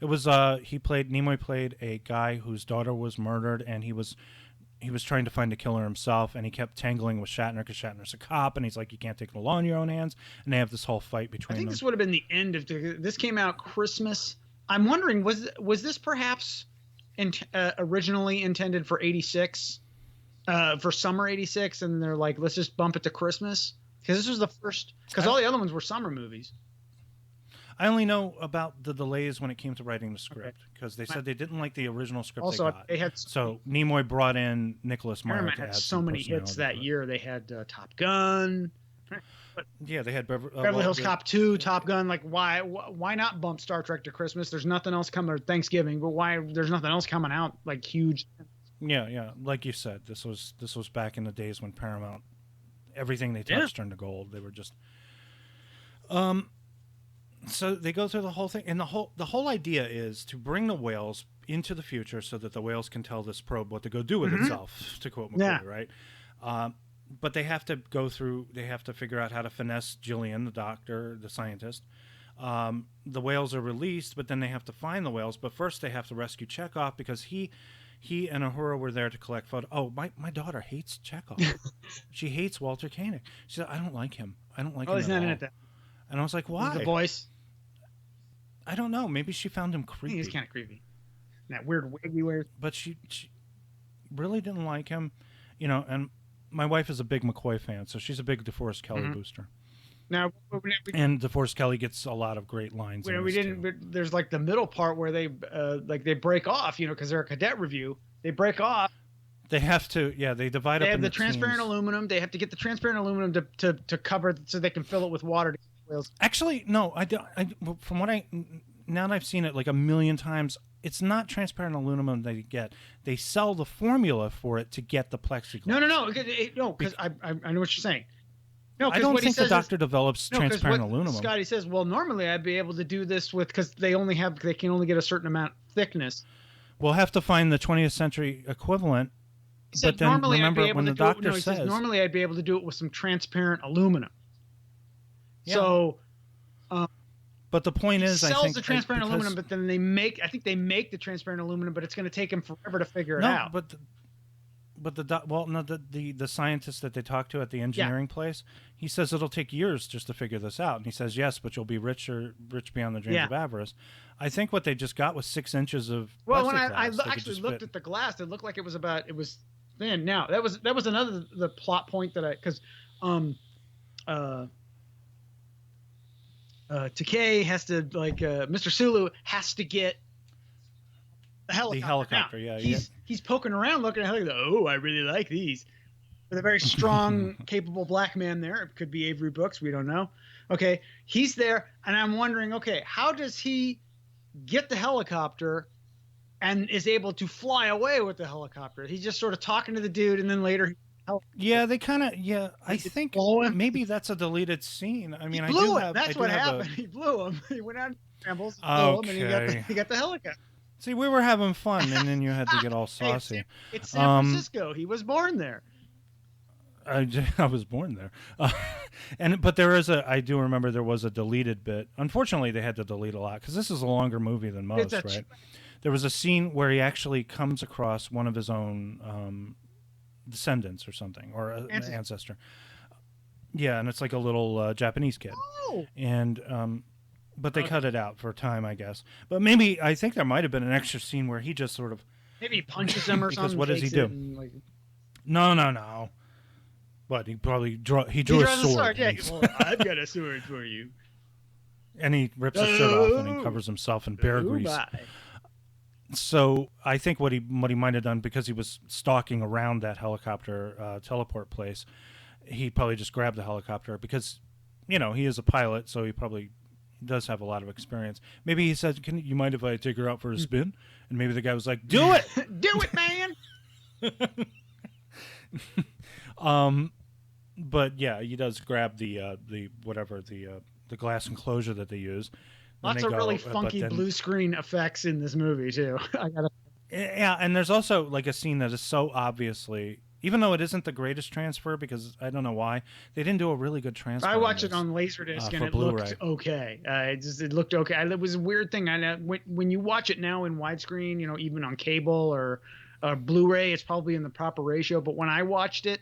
It was Nimoy played a guy whose daughter was murdered, and he was he was trying to find a killer himself, and he kept tangling with Shatner because Shatner's a cop, and he's like, you can't take the law in your own hands. And they have this whole fight between I think them. this would have been the end of this. Came out Christmas. I'm wondering, was this perhaps originally intended for '86, for summer '86, and they're like, let's just bump it to Christmas because this was the first. Because all the other ones were summer movies. I only know about the delays when it came to writing the script because they said they didn't like the original script Also, they got. they had so Nimoy brought in Nicholas Meyer Paramount to had add so some many hits personality that to it. year. They had Top Gun, Yeah, they had Beverly Hills Cop 2, Top Gun. Like, why not bump Star Trek to Christmas? There's nothing else coming, or Thanksgiving, but why? There's nothing else coming out like huge. Yeah. Like you said, this was back in the days when Paramount, everything they touched turned to gold. They were just. So they go through the whole thing, and the whole idea is to bring the whales into the future so that the whales can tell this probe what to go do with itself, to quote McCoy, right? But they have to go through. They have to figure out how to finesse Jillian, the doctor, the scientist. The whales are released, but then they have to find the whales. But first, they have to rescue Chekhov because he and Uhura were there to collect photos. Oh, my daughter hates Chekhov. She hates Walter Koenig. She said, I don't like him. I don't like him He's at not all. in it. And I was like, why? The voice. I don't know. Maybe she found him creepy. He's kind of creepy. That weird wig he wears. But she really didn't like him, and my wife is a big McCoy fan, so she's a big DeForest Kelley booster. Now, And DeForest Kelley gets a lot of great lines. we didn't. But there's like the middle part where they they break off, because they're a cadet review. They break off. They have to, they divide They up have into the transparent teams. aluminum. They have to get the transparent aluminum to cover so they can fill it with water to keep the whales. Actually, no. From what now that I've seen it like a million times, it's not transparent aluminum they get. They sell the formula for it to get the plexiglass. No. Because I know what you're saying. No, I don't what he think the says doctor develops transparent aluminum. Scotty says, well, normally I'd be able to do this because they can only get a certain amount of thickness. We'll have to find the 20th century equivalent. He said, But then normally remember I'd be able when to the do it, doctor no, he says says, normally I'd be able to do it with some transparent aluminum. Yeah. So, but the point he is, sells I think the transparent because- aluminum, but then I think they make the transparent aluminum, but it's going to take them forever to figure it out. But the scientist that they talk to at the engineering place, he says it'll take years just to figure this out, and he says yes, but you'll be rich beyond the dreams of avarice. I think what they just got was 6 inches of Well, when I plexiglass. They could actually just looked fit. at the glass, it looked like it was thin. Now that was another the plot point that Takei has to Mr. Sulu has to get the helicopter. The helicopter, Now, he's poking around looking at the helicopter. Oh, I really like these. With a very strong, capable black man there. It could be Avery Brooks. We don't know. Okay, he's there, and I'm wondering, okay, how does he get the helicopter and is able to fly away with the helicopter? He's just sort of talking to the dude, and then later. Yeah, they kind of. Yeah, I think blow him? maybe that's a deleted scene. I mean, He blew him. I That's do what have happened. He blew him. He went out and scrambles, blew him, and Okay. he got the helicopter. See, we were having fun, and then you had to get all saucy. It's San Francisco. He was born there. I was born there, but I do remember there was a deleted bit. Unfortunately, they had to delete a lot because this is a longer movie than most, right? There was a scene where he actually comes across one of his own descendants or something, or an ancestor. Yeah, and it's like a little Japanese kid. Oh. And but they cut it out for time, I guess. But maybe I think there might have been an extra scene where he just sort of maybe he punches him or because something. what does he do? No. What he probably drew a sword. Yeah, well, I've got a sword for you. And he rips his shirt off and he covers himself in bear grease. Bye. So I think what he might have done, because he was stalking around that helicopter teleport place, he probably just grabbed the helicopter because, he is a pilot, so he probably does have a lot of experience. Maybe he said, you mind if I take her out for a spin? And maybe the guy was like, do it! Do it, man! But yeah, he does grab the glass enclosure that they use. Lots of really funky blue screen effects in this movie too. Yeah, and there's also like a scene that is so obviously, even though it isn't the greatest transfer, because I don't know why they didn't do a really good transfer. I watched it on Laserdisc and it looked okay. It looked okay. It was a weird thing. When you watch it now in widescreen, even on cable or Blu-ray, it's probably in the proper ratio. But when I watched it,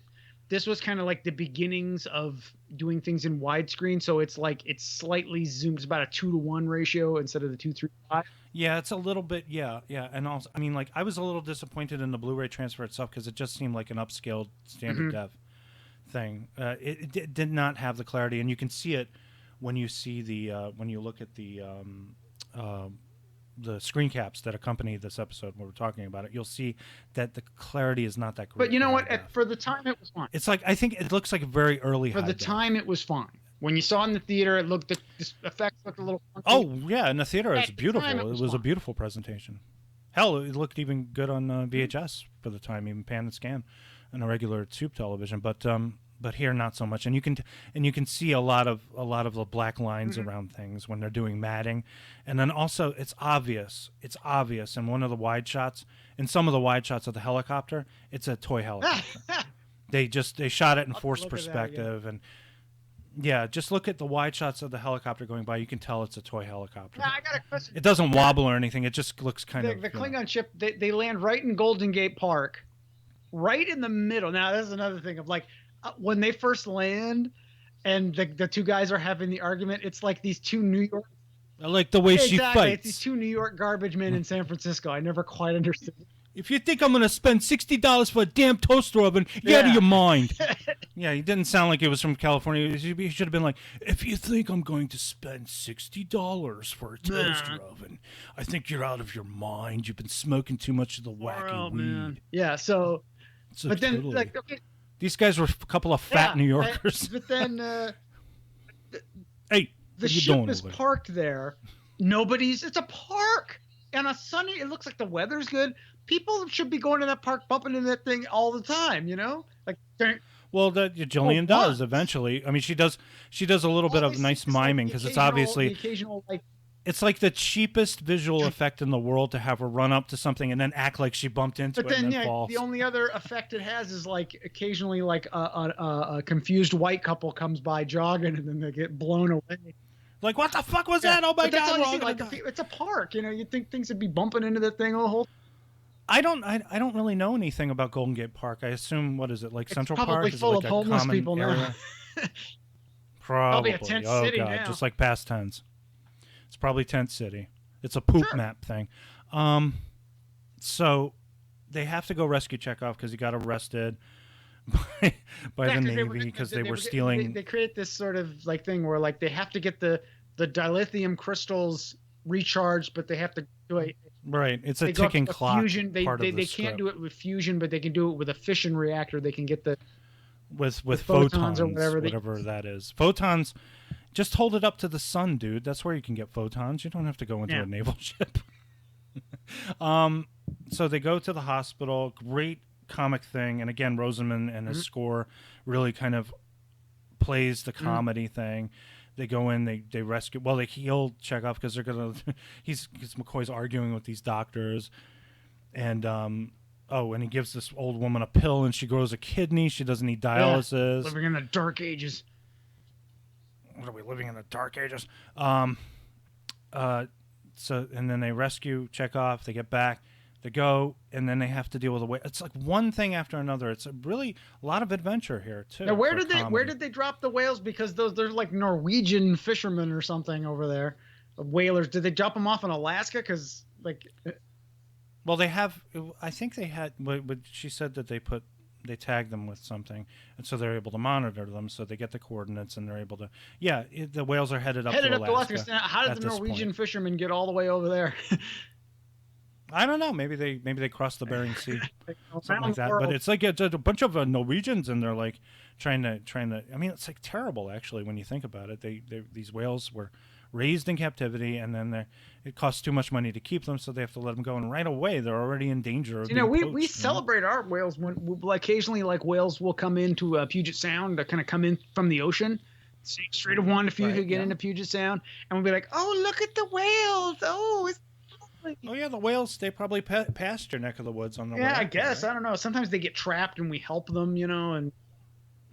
this was kind of like the beginnings of doing things in widescreen. So it's like it's slightly zoomed. It's about a 2-to-1 ratio instead of the 2:3:5. Yeah, it's a little bit. Yeah. And also, I mean, like, I was a little disappointed in the Blu-ray transfer itself because it just seemed like an upscaled standard def thing. It did not have the clarity, and you can see it when you see when you look at the screen caps that accompany this episode when we're talking about it. You'll see that the clarity is not that great. But you know for what? high def. For the time, it was fine. It's like, I think it looks like a very early For high the def. time, it was fine. When you saw it in the theater, it looked the effects looked a little funky. Oh yeah, in the theater At it's the beautiful. time, It was a fine. beautiful presentation. Hell, it looked even good on VHS for the time, even pan and scan, on a regular tube television. But here not so much. And you can see a lot of the black lines around things when they're doing matting, and then also it's obvious in one of the wide shots, in some of the wide shots of the helicopter, it's a toy helicopter. They shot it in forced look at that again. perspective, and yeah, just look at the wide shots of the helicopter going by. You can tell it's a toy helicopter. Now, I got a question. It doesn't wobble or anything. It just looks kind The of. Klingon ship, they land right in Golden Gate Park, right in the middle. Now, this is another thing of like when they first land, and the two guys are having the argument. It's like these two New York. I like the way she Exactly, it's these fights. two New York garbage men in San Francisco. I never quite understood. If you think I'm going to spend $60 for a damn toaster oven, you're out of Yeah. your mind. Yeah, he didn't sound like he was from California. He should have been like, if you think I'm going to spend $60 for a toaster oven, I think you're out of your mind. You've been smoking too much of the wacky weed. Yeah. So, So but then totally. like okay, These guys were a couple of fat yeah, New Yorkers. But then Hey, the what are you ship doing is over there? parked there. It's a park. And a sunny, it looks like the weather's good. People should be going to that park, bumping into that thing all the time, you know? Like, Well, Jillian Well, does eventually. I mean, she does a little bit of nice miming because it's the obviously occasional, like, it's like the cheapest visual effect in the world to have her run up to something and then act like she bumped into but it and then, then yeah, falls. the only other effect it has is like occasionally, like a confused white couple comes by jogging and then they get blown away. Like, what the fuck was that? Oh my But that's all god! you we're see, all like gonna die. it's a park, you know. You'd think things would be bumping into that thing the whole. I don't really know anything about Golden Gate Park. I assume, what is it, like Central Park? Probably Is it full like of a homeless common people now. area? Probably. a tent Oh city god, now. just like past tense. It's probably tent city. It's a poop map thing. So they have to go rescue Chekhov because he got arrested by the 'cause Navy because they were stealing. They create this sort of like thing where like they have to get the dilithium crystals recharged, but they have to do a Right, it's a they go up ticking to clock. fusion. They part of the can't script. do it with fusion, but they can do it with a fission reactor. They can get the with photons photons or whatever that is. Photons, just hold it up to the sun, dude. That's where you can get photons. You don't have to go into Yeah. a naval ship. So they go to the hospital. Great comic thing, and again, Rosenman and his score really kind of plays the comedy thing. They go in, they rescue. Well, they heal Chekhov because they're gonna. Because McCoy's arguing with these doctors, and and he gives this old woman a pill, and she grows a kidney. She doesn't need dialysis. living in the dark ages. What are we living in the dark ages? So and then they rescue Chekhov. They get back. They go, and then they have to deal with a way. It's like one thing after another. It's a lot of adventure here too. Now, where for did comedy. they drop the whales? Because there's like Norwegian fishermen or something over there, whalers. Did they drop them off in Alaska? Because like, Well, they have. I think they had. But she said that they tagged them with something, and so they're able to monitor them. So they get the coordinates, and they're able to. Yeah, the whales are headed up to Alaska. Now, how did at the this Norwegian point. fishermen get all the way over there? I don't know. Maybe they crossed the Bering Sea, something Around like the that. world. But it's like it's a bunch of Norwegians, and they're like trying to. I mean, it's like terrible actually when you think about it. These whales were raised in captivity, and then it costs too much money to keep them, so they have to let them go. And right away, they're already in danger of You know, being we poached, celebrate our whales when occasionally like whales will come into Puget Sound to kind of come in from the ocean. Straight of one, if you Right, could get yeah. into Puget Sound, and we'll be like, "Oh, look at the whales! Oh, it's Oh yeah, the whales. They probably passed your neck of the woods on the way. yeah." I up there, guess right? I don't know. Sometimes they get trapped, and we help them, you know. And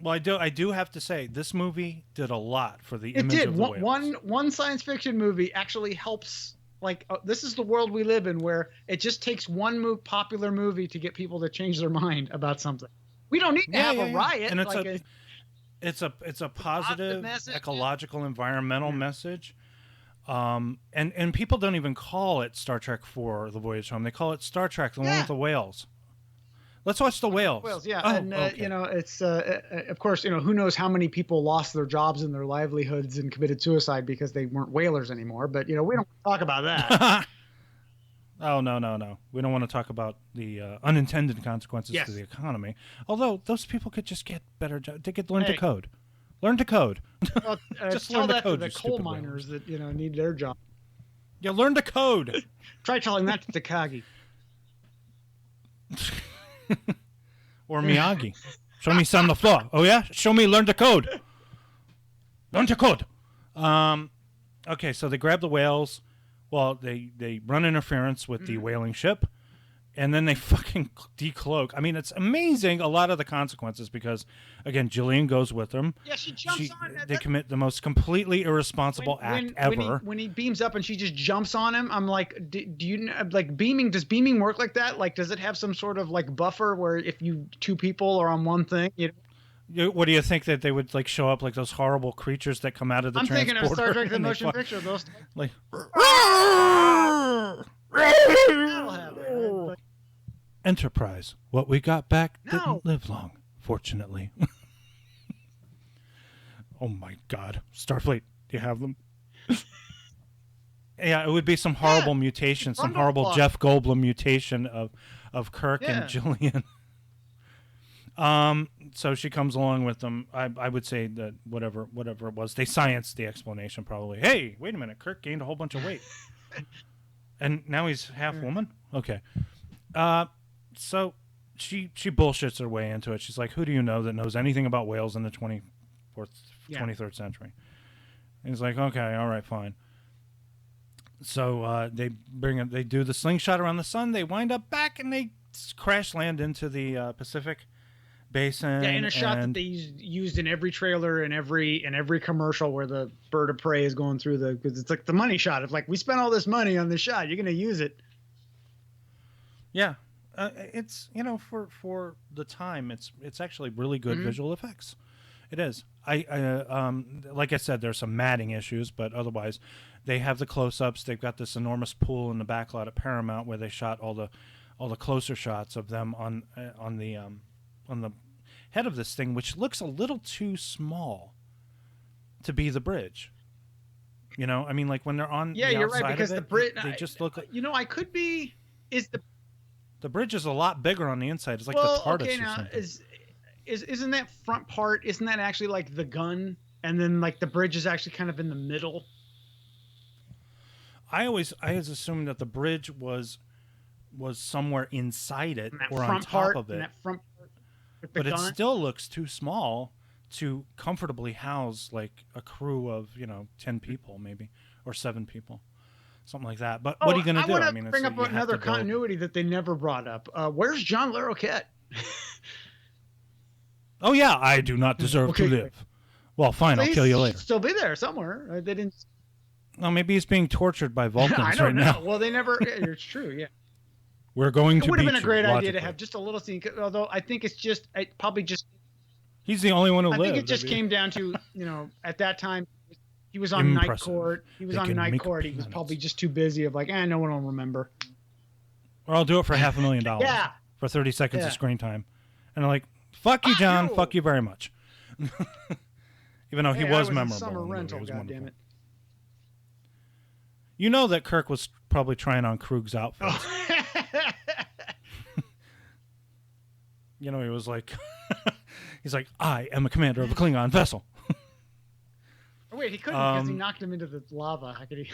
Well, I do have to say this movie did a lot for the it image did of the whales. one science fiction movie actually helps Like this is the world we live in, where it just takes one popular movie to get people to change their mind about something. We don't need to have a riot. And like it's a positive message, ecological, environmental message. And people don't even call it Star Trek 4: The Voyage Home. They call it Star Trek, the one with the whales. Let's watch the whales. Yeah, oh, and okay. it's of course, who knows how many people lost their jobs and their livelihoods and committed suicide because they weren't whalers anymore. But we don't talk about that. Oh, no. We don't want to talk about the unintended consequences to the economy. Although those people could just get better jobs. They could learn to code. Learn to code. Well, just tell learn to that code, to you the coal stupid miners that need their job. Yeah, learn to code. Try telling that to Takagi. Or Miyagi. Show me on the floor. Oh, yeah? Show me learn to code. Learn to code. Okay, so they grab the whales. Well, they run interference with the whaling ship, and then they fucking decloak. I mean, it's amazing, a lot of the consequences, because, again, Jillian goes with them. Yeah, she jumps on. They commit the most completely irresponsible act ever. When he beams up and she just jumps on him, I'm like, do you like beaming? Does beaming work like that? Like, does it have some sort of like buffer where if two people are on one thing, What do you think, that they would like show up like those horrible creatures that come out of the transporter? I'm thinking of Star Trek: The Motion Picture. Those like. that'll happen. But Enterprise. What we got back didn't live long, fortunately. Oh my God, Starfleet, do you have them? Yeah, it would be some horrible mutation, some horrible Jeff Goldblum mutation of Kirk and Jillian. So she comes along with them. I would say that whatever it was, they scienced the explanation probably. Hey, wait a minute, Kirk gained a whole bunch of weight, and now he's half woman. Okay, so she bullshits her way into it. She's like, "Who do you know that knows anything about whales in the 23rd century?" And he's like, "Okay, all right, fine." So they do the slingshot around the sun. They wind up back and they crash land into the Pacific Basin. Yeah, in a shot that they used in every trailer and every commercial where the bird of prey is going through because it's like the money shot. It's like, we spent all this money on this shot, you're gonna use it. Yeah, it's for the time, it's actually really good visual effects. It is. Like I said, there's some matting issues, but otherwise, they have the close-ups. They've got this enormous pool in the back lot at Paramount where they shot all the closer shots of them on the head of this thing, which looks a little too small to be the bridge. I mean, like when they're on the you're outside right, because of it, the bridge, they just look like, I could be, is the bridge is a lot bigger on the inside. It's like the TARDIS okay, or now, something. Isn't that front part, isn't that actually like the gun, and then like the bridge is actually kind of in the middle? I always assumed that the bridge was somewhere inside it or on top part, of it. That front part with the But gun. it still looks too small to comfortably house like a crew of 10 people maybe, or 7 people, something like that. But what are you going to do? I want to bring up another continuity that they never brought up. Where's John Larroquette? Oh yeah, I do not deserve to live. Well, fine, I'll kill you later. Still be there somewhere. They didn't. No, maybe he's being tortured by Vulcans I don't right know. now. Well, they never. It's true. Yeah. We're going to. It would have been a beat great you, idea to logically. have just a little scene. Although I think it probably just. He's the only one who lived. I think it just came down to at that time he was on night court. He was on night court. He was probably just too busy of like, no one will remember. Or I'll do it for $500,000. Yeah. For 30 seconds of screen time, and I'm like, "Fuck you, John. Fuck you very much." Even though he was memorable. Summer rental, God goddammit. You know that Kirk was probably trying on Krug's outfit. He was like, he's like, "I am a commander of a Klingon vessel." Oh, wait, he couldn't because he knocked him into the lava. How could he?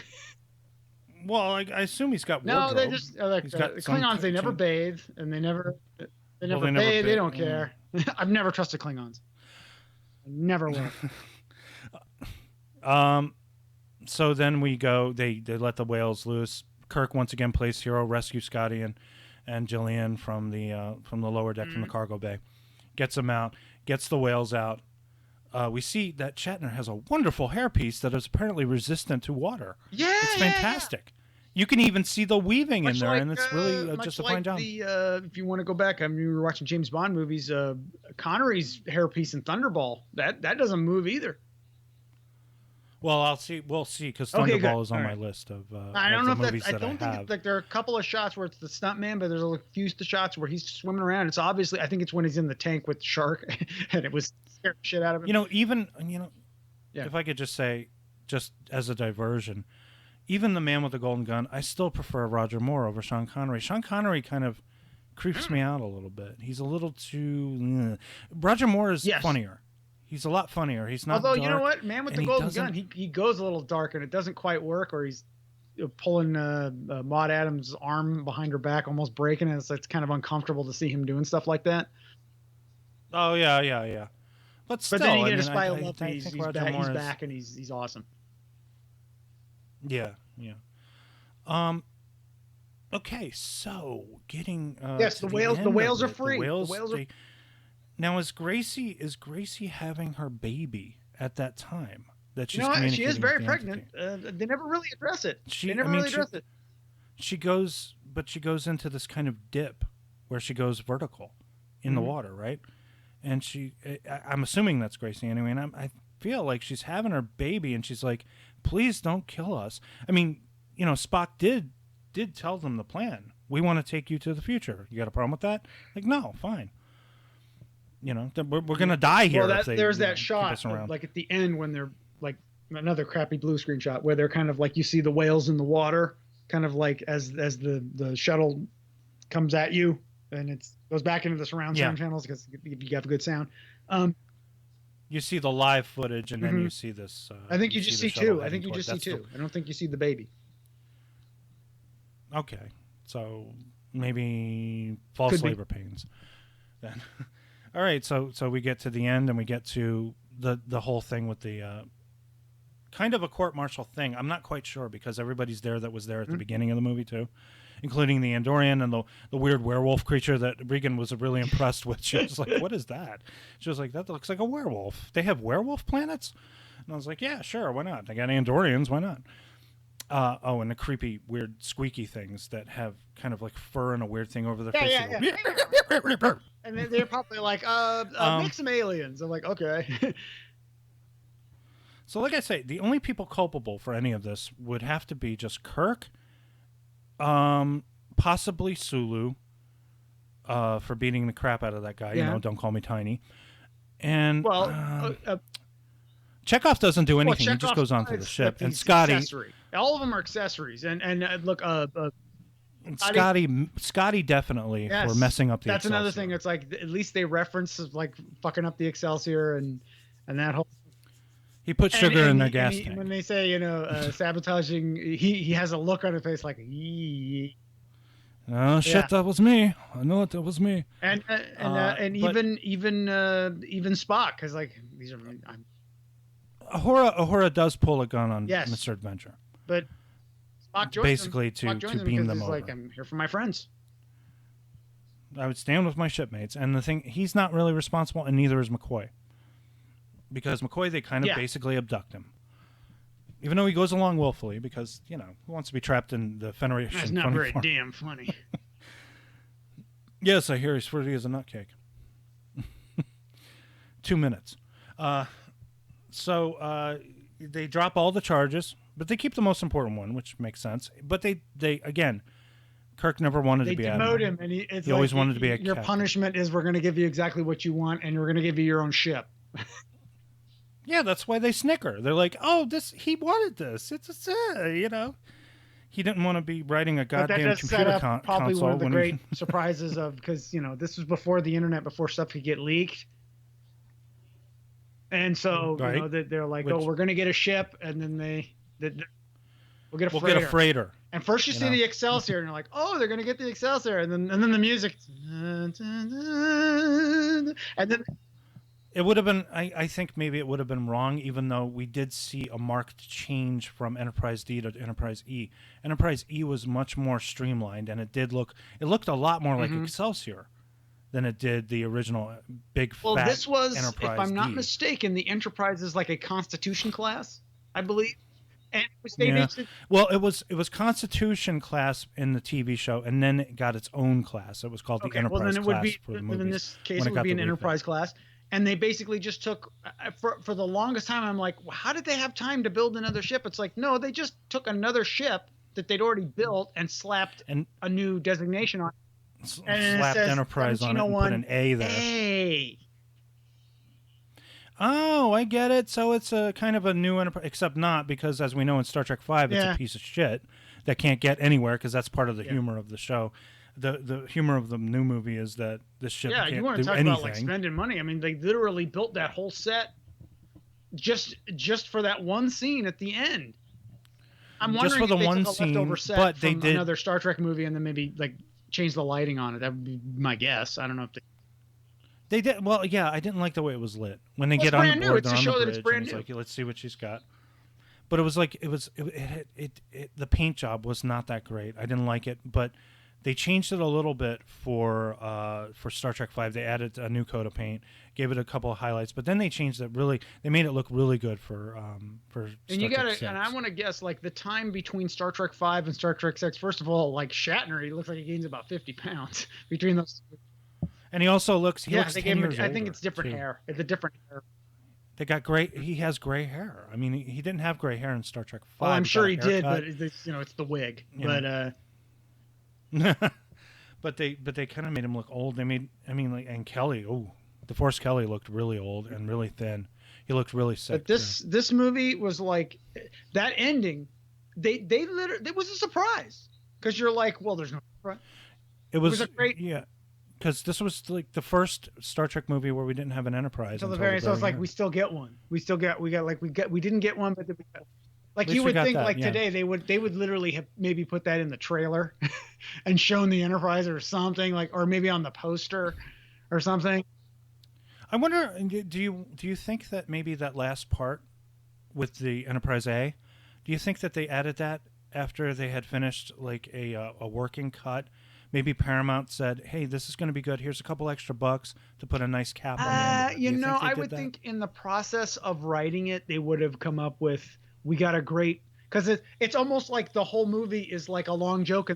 Well, I assume he's got wardrobe. No, they just the Klingons. They never bathe, and they never bathe. They don't care. I've never trusted Klingons. I never will. So then we go. They let the whales loose. Kirk once again plays hero, rescues Scotty and Jillian from the lower deck, from the cargo bay, gets them out, gets the whales out. We see that Shatner has a wonderful hairpiece that is apparently resistant to water. Yeah, it's fantastic. You can even see the weaving in Much there, like, and it's really much just a like fine job. if you want to go back, I mean, we were watching James Bond movies. Connery's hairpiece in Thunderball that doesn't move either. Well, we'll see, because Okay, Thunderball good. is on All my right. list of I don't know if movies that's. I that don't think have. it's like there are a couple of shots where it's the stuntman, but there's a few shots where he's swimming around. It's obviously, I think it's when he's in the tank with the shark, and it was scared the shit out of him. If I could just say, just as a diversion, even the Man with the Golden Gun, I still prefer Roger Moore over Sean Connery. Sean Connery kind of creeps me out a little bit. He's a little too. Roger Moore is funnier. He's a lot funnier. He's not. Although dark, you know what, Man with the Golden Gun, he goes a little dark, and it doesn't quite work, or he's pulling Maud Adams' arm behind her back, almost breaking it. It's kind of uncomfortable to see him doing stuff like that. Oh yeah. But still, then you get I a Spy mean, Love, he's back, and he's awesome. Yeah. Okay, so getting yes, to the whales. The whales are free. The whales are... Now, is Gracie having her baby at that time that she's communicating? She is very with the pregnant. entity? They never really address it. She goes into this kind of dip where she goes vertical in the water, right? And I'm assuming that's Gracie anyway. And I feel like she's having her baby, and she's like, "Please don't kill us." I mean, Spock did tell them the plan. We want to take you to the future. You got a problem with that? Like, no, fine. We're gonna die here. Well, if they, there's keep that shot, us around. like at the end when they're like another crappy blue screen shot where they're kind of like you see the whales in the water, kind of like as the shuttle comes at you, and it goes back into the surround sound channels because you have good sound. You see the live footage, and then you see this. I think you just see two. I think you just see two. I don't think you see the baby. Okay, so maybe false labor pains. Then, all right. So we get to the end, and we get to the whole thing with the kind of a court-martial thing. I'm not quite sure because everybody's there that was there at the beginning of the movie too, including the Andorian and the weird werewolf creature that Regan was really impressed with. She was like, "What is that?" She was like, "That looks like a werewolf. They have werewolf planets?" And I was like, "Yeah, sure. Why not? They got Andorians. Why not?" And the creepy, weird, squeaky things that have kind of like fur and a weird thing over their face. Yeah. And they're probably like, make some aliens. I'm like, okay. So like I say, the only people culpable for any of this would have to be just Kirk, possibly Sulu, for beating the crap out of that guy. Don't call me tiny. And Chekhov doesn't do anything. He just goes onto the ship. And Scotty, all of them are accessories. And look, Scotty definitely for messing up the That's Excelsior. another thing. It's like at least they reference like fucking up the Excelsior and that whole. He put sugar in their gas tank. When they say sabotaging, he has a look on his face like. Oh shit! Yeah. That was me. I know it. That was me. And even Spock, because like these are. Uhura does pull a gun on Mr. Adventure, but Spock joins basically to beam them over. Like, I'm here for my friends. I would stand with my shipmates, and the thing, he's not really responsible, and neither is McCoy, because McCoy they kind of basically abduct him, even though he goes along willfully because who wants to be trapped in the Federation? That's not very damn funny. Yes, I hear he's pretty as a nutcake. 2 minutes. So they drop all the charges, but they keep the most important one, which makes sense. But they again, Kirk never wanted to be Admiral. They demote him, and he always wanted to be a your captain. Punishment is we're going to give you exactly what you want, and we're going to give you your own ship. Yeah, that's why they snicker. They're like, "Oh, he wanted this. It's He didn't want to be writing a goddamn computer console." Probably one of the great surprises of because this was before the internet, before stuff could get leaked. And so they're like, "Oh, we're going to get a ship," and then we'll get a freighter. And first you see the Excelsior, and you're like, "Oh, they're going to get the Excelsior," and then the music, and then it would have been. I think maybe it would have been wrong, even though we did see a marked change from Enterprise D to Enterprise E. Enterprise E was much more streamlined, and it looked a lot more like Excelsior than it did the original big fat this was, Enterprise if I'm not D. mistaken, the Enterprise is like a Constitution class, I believe. And they Yeah. basically, Well, it was Constitution class in the TV show, and then it got its own class. It was called the okay, Enterprise well then it would class be for the then movies. in this case when it would be got an the Enterprise class. And they basically just took for the longest time. I'm like, well, how did they have time to build another ship? It's like, no, they just took another ship that they'd already built and slapped And a new designation on. And it slapped says Enterprise on it and put an A there. A. Oh, I get it. So it's a kind of a new Enterprise, except not, because as we know in Star Trek V, it's Yeah. a piece of shit that can't get anywhere because that's part of the humor of the show. The humor of the new movie is that this ship Yeah, can't you want do to talk anything. about like spending money. I mean, they literally built that whole set just for that one scene at the end. I'm Just wondering for the if they one took a leftover scene, set but from they did- another Star Trek movie and then maybe like change the lighting on it. That would be my guess. I don't know if They did well. Yeah, I didn't like the way it was lit when they Well, get it's on the brand new. board. It's They're to on show the that bridge. it's brand and it's new. like, let's see what she's got. But it was like the paint job was not that great. I didn't like it, but they changed it a little bit for Star Trek V. They added a new coat of paint, gave it a couple of highlights, but then they changed it really. They made it look really good for And Star you Trek gotta, 6. and I want to guess like the time between Star Trek V and Star Trek 6. First of all, like Shatner, he looks like he gains about 50 pounds between those. And he also looks. He Yeah, looks they 10 gave him. years I think older, it's different too. hair. It's a different hair. They got gray. He has gray hair. I mean, he didn't have gray hair in Star Trek V. Well, I'm He sure got a he did, haircut. but it's, it's the wig. You But But they kind of made him look old. And Kelly, the Force Kelly looked really old and really thin. He looked really sick. But this movie was like that ending. They literally, it was a surprise because you're like, well, there's no surprise. It was a great- yeah, because this was like the first Star Trek movie where we didn't have an Enterprise So the until very, so it's like end. we still get one. We didn't get one, but like least you we would got think that, like yeah. today they would literally have maybe put that in the trailer and shown the Enterprise or something like, or maybe on the poster or something. I wonder, do you think that maybe that last part with the Enterprise A, do you think that they added that after they had finished like a working cut? Maybe Paramount said, "Hey, this is going to be good. Here's a couple extra bucks to put a nice cap on the end of it." Do think they I did would that? think in the process of writing it, they would have come up with, we got a great, because it's almost like the whole movie is like a long joke.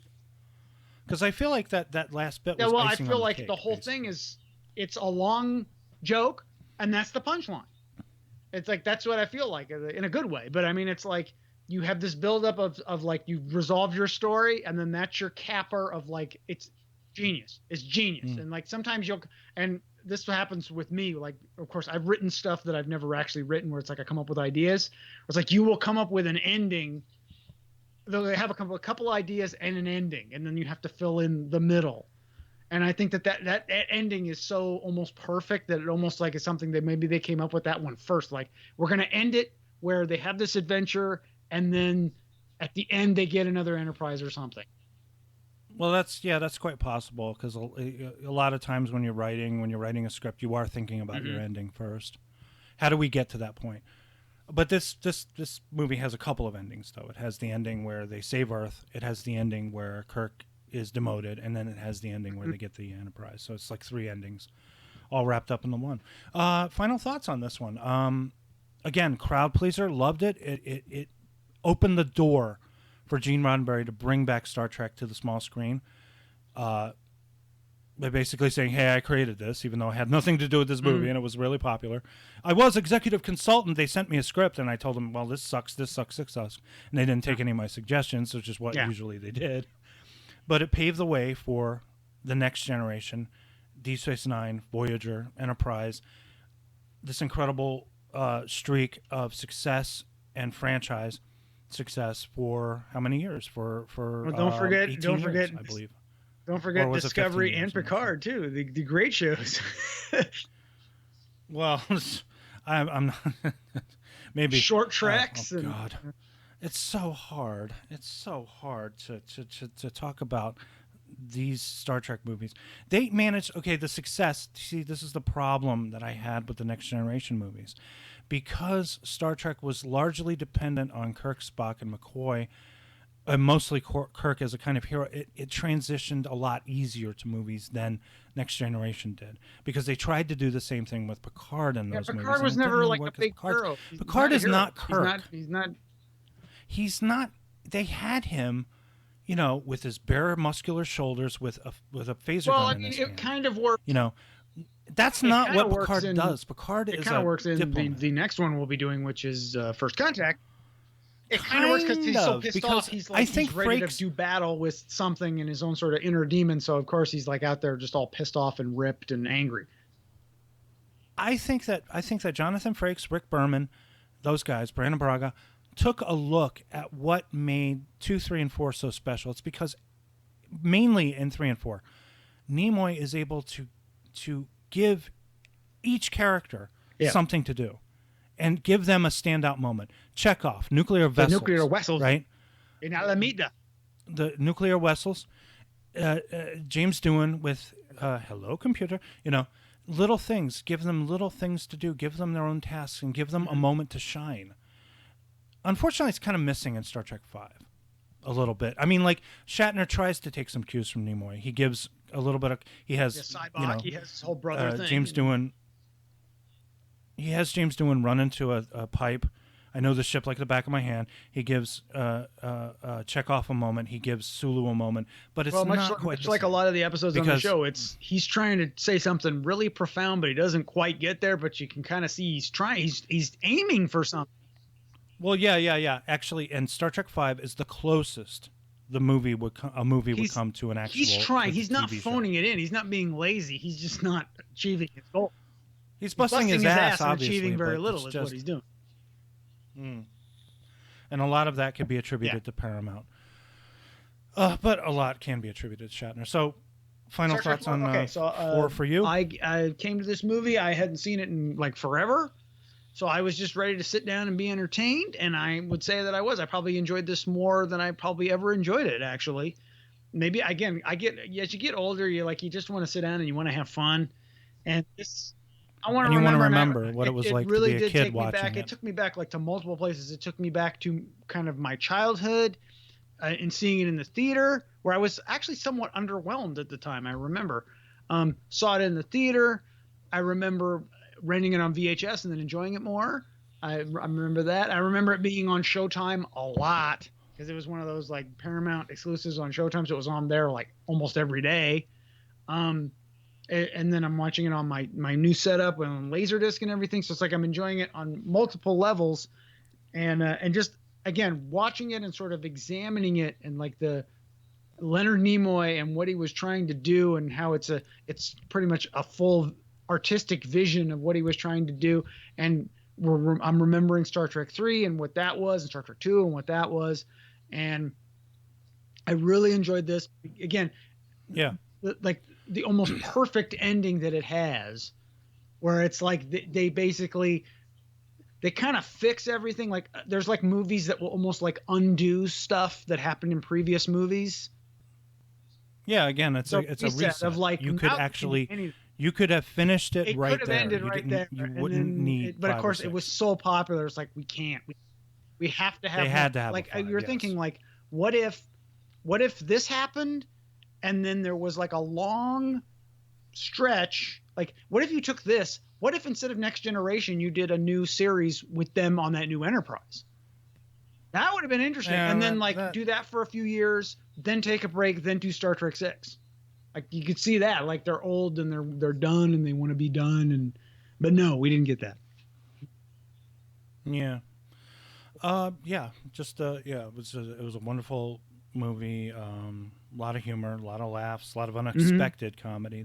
Because I feel like that last bit Yeah, was well, I icing feel on like cake, the whole basically. thing is, it's a long joke, and that's the punchline. It's like, that's what I feel like in a good way. But I mean, it's like you have this buildup of like you've resolved your story, and then that's your capper of like, it's genius. It's genius. And like sometimes and this happens with me. Like, of course, I've written stuff that I've never actually written where it's like I come up with ideas. It's like you will come up with an ending. They have a couple ideas and an ending, and then you have to fill in the middle. And I think that ending is so almost perfect that it almost like is something that maybe they came up with that one first. Like, we're going to end it where they have this adventure, and then at the end they get another Enterprise or something. Well, that's quite possible because a lot of times when you're writing a script, you are thinking about your ending first. How do we get to that point? But this movie has a couple of endings, though. It has the ending where they save Earth. It has the ending where Kirk is demoted, and then it has the ending where they get the Enterprise. So it's like three endings, all wrapped up in the one. Final thoughts on this one. Again, crowd pleaser, loved it. It opened the door for Gene Roddenberry to bring back Star Trek to the small screen. By basically saying, hey, I created this, even though it had nothing to do with this movie, and it was really popular. I was executive consultant. They sent me a script, and I told them, well, this sucks, this sucks, this sucks. And they didn't take any of my suggestions, which is what usually they did. But it paved the way for the next generation, Deep Space Nine, Voyager, Enterprise, this incredible streak of success and franchise success for how many years? For Well, don't forget, 18 years, I believe. Don't forget Or was it Discovery 15 and years? Picard too. The great shows. Well, I'm not. Maybe Short tracks. Oh, and, God, it's so hard. It's so hard to talk about these Star Trek movies. They managed. Okay, the success. See, this is the problem that I had with the Next Generation movies, because Star Trek was largely dependent on Kirk, Spock, and McCoy. Mostly Kirk as a kind of hero, it transitioned a lot easier to movies than Next Generation did, because they tried to do the same thing with Picard in those movies. Picard was and it never didn't like work a big 'cause hero. Picard is hero. not Kirk. He's not. he's not. They had him, you know, with his bare muscular shoulders, with a phaser gun in his hand. It kind of works. You know, that's not what works Picard in- does. Picard It is kind of a works in diplomat. the next one we'll be doing, which is First Contact. It kind of works because he's so pissed because off. He's I like think he's ready Frakes- to do battle with something in his own sort of inner demon. So of course he's like out there just all pissed off and ripped and angry. I think that Jonathan Frakes, Rick Berman, those guys, Brandon Braga, took a look at what made 2, 3, and 4 so special. It's because mainly in 3 and 4, Nimoy is able to give each character something to do and give them a standout moment. Chekhov, nuclear vessels. The nuclear vessels, right? In Alameda. The nuclear vessels. James Doohan with Hello Computer. You know, little things. Give them little things to do. Give them their own tasks and give them a moment to shine. Unfortunately, it's kind of missing in Star Trek V a little bit. I mean, like, Shatner tries to take some cues from Nimoy. He gives a little bit of... He has, Cybok, you know, he has his whole brother thing. James Doohan... He has James Doohan run into a pipe. I know the ship like the back of my hand. He gives Chekhov a moment. He gives Sulu a moment. But it's not quite much like a lot of the episodes on the because- show. He's trying to say something really profound, but he doesn't quite get there. But you can kind of see he's trying. He's aiming for something. Well, yeah. Actually, and Star Trek V is the closest a movie would come to an actual. He's trying. TV He's not show. phoning it in. He's not being lazy. He's just not achieving his goal. He's busting his ass, and obviously, achieving very but little it's is what he's doing. And a lot of that could be attributed to Paramount. But a lot can be attributed to Shatner. So, final Star Trek thoughts on 4 for you? I came to this movie. I hadn't seen it in like forever. So I was just ready to sit down and be entertained. And I would say that I was. I probably enjoyed this more than I probably ever enjoyed it, actually. Maybe, again, as you get older, you just want to sit down and you want to have fun. And this... I want to remember what it was like really to be a did kid take me watching back. it. It took me back like to multiple places. It took me back to kind of my childhood and seeing it in the theater, where I was actually somewhat underwhelmed at the time. I remember saw it in the theater. I remember renting it on VHS and then enjoying it more. I remember that. I remember it being on Showtime a lot because it was one of those like Paramount exclusives on Showtime, so it was on there like almost every day. And then I'm watching it on my new setup and on Laserdisc and everything. So it's like I'm enjoying it on multiple levels, and just again watching it and sort of examining it and like the Leonard Nimoy and what he was trying to do and how it's pretty much a full artistic vision of what he was trying to do. And I'm remembering Star Trek 3 and what that was, and Star Trek 2 and what that was, and I really enjoyed this. Again, like the almost perfect ending that it has, where it's like they basically kind of fix everything. Like there's like movies that will almost like undo stuff that happened in previous movies. Yeah, again, it's a reset of like you could actually you could have finished it right could have there. ended You right didn't- there. You and wouldn't then need. but of 5 or course it 6. was so popular. It's like we can't. We have to have. They had to have a like 5, you're yes. thinking like what if this happened and then there was like a long stretch. Like what if you took this? What if instead of Next Generation you did a new series with them on that new Enterprise? That would have been interesting. Yeah, and then do that for a few years, then take a break, then do Star Trek 6. Like you could see that, like they're old and they're done and they want to be done, but no, we didn't get that. Yeah. Just it was a wonderful movie. A lot of humor, a lot of laughs, a lot of unexpected comedy.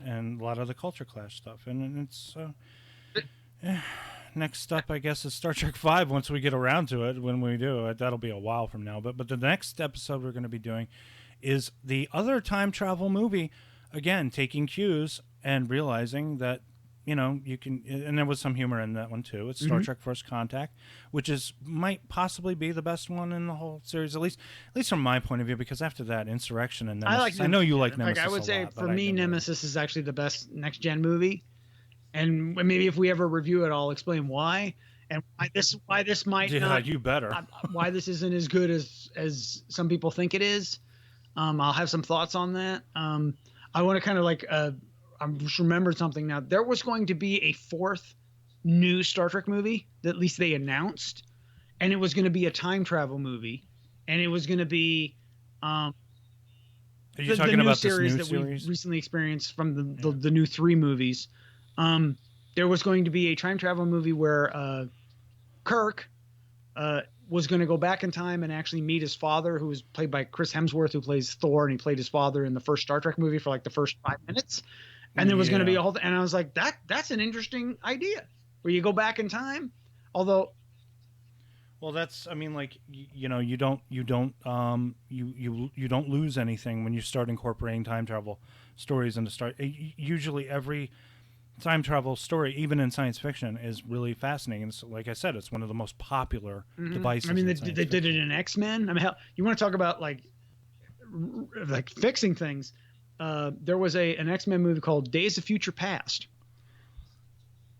And a lot of the culture clash stuff. And it's next up, I guess, is Star Trek V. Once we get around to it, when we do it, that'll be a while from now. But the next episode we're going to be doing is the other time travel movie. Again, taking cues and realizing that you can, and there was some humor in that one too. It's Star Trek First Contact, which might possibly be the best one in the whole series, at least from my point of view. Because after that, Insurrection and Nemesis, I know you like Nemesis. Like I would a say, lot, for me, Nemesis is actually the best next gen movie, and maybe if we ever review it, I'll explain why and why this might not. You better. Why this isn't as good as some people think it is. I'll have some thoughts on that. I want to kind of like. I just remembered something now. There was going to be a 4th new Star Trek movie that at least they announced, and it was going to be a time travel movie, and it was going to be Are you the talking new about series this that new we series? recently experienced from the new 3 movies. There was going to be a time travel movie where Kirk was going to go back in time and actually meet his father, who was played by Chris Hemsworth, who plays Thor, and he played his father in the first Star Trek movie for like the first 5 minutes. And there was going to be a whole, and I was like, that's an interesting idea where you go back in time. Although, well, that's, I mean, like, you know, you don't lose anything when you start incorporating time travel stories into usually every time travel story, even in science fiction, is really fascinating. And so, like I said, it's one of the most popular devices. I mean, in they science did it fiction. in X-Men. I mean, hell, you want to talk about like fixing things. There was an X-Men movie called Days of Future Past.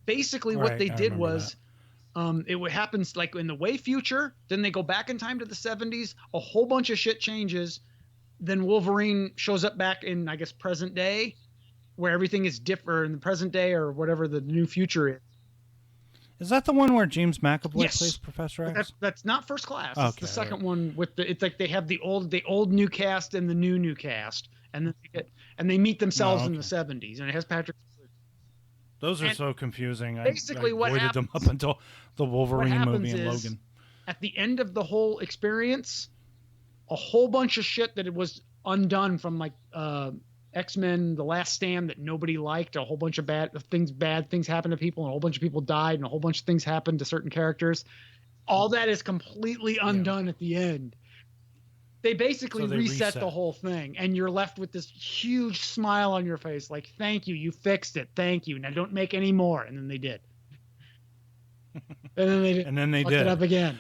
Basically, what Right, they I did remember was, it happens like in the way future. Then they go back in time to the 70s. A whole bunch of shit changes. Then Wolverine shows up back in, I guess, present day, where everything is different in the present day or whatever the new future is. Is that the one where James McAvoy Yes. plays Professor X? That's not First Class. It's the Okay, second right. one with it's like they have the old new cast and the new cast, and then they meet themselves in the 70s, and it has Patrick. Those are And so confusing. basically I what avoided them up until the What Wolverine happens movie and is, Logan. at the end of the whole experience, a whole bunch of shit that it was undone from like X-Men: The Last Stand that nobody liked. A whole bunch of bad things happened to people, and a whole bunch of people died, and a whole bunch of things happened to certain characters. All that is completely undone at the end. They basically So they reset the reset. whole thing, and you're left with this huge smile on your face, like, thank you, you fixed it, thank you. Now don't make any more. And then they did. And then they Fucked it up again.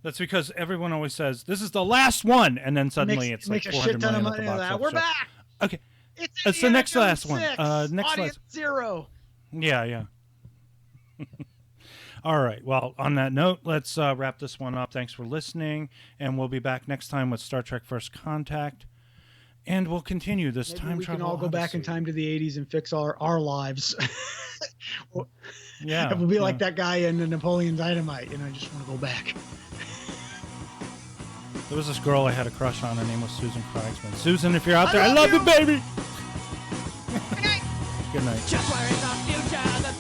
That's because everyone always says, this is the last one. And then suddenly it's like makes a 400 shit ton of million at the money box out of that. office. We're So- back. Okay. It's the Indiana next Jones last one. 6, Next audience last. 0. Yeah. All right. Well, on that note, let's wrap this one up. Thanks for listening. And we'll be back next time with Star Trek First Contact. And we'll continue this Maybe time we travel can all go back in odyssey. time to the 80s and fix our lives. Yeah. We'll be like yeah. that guy in the Napoleon Dynamite. I just want to go back. There was this girl I had a crush on. Her name was Susan Kreitzman. Susan, if you're out there, I love you, baby. Good night. Just where in the future the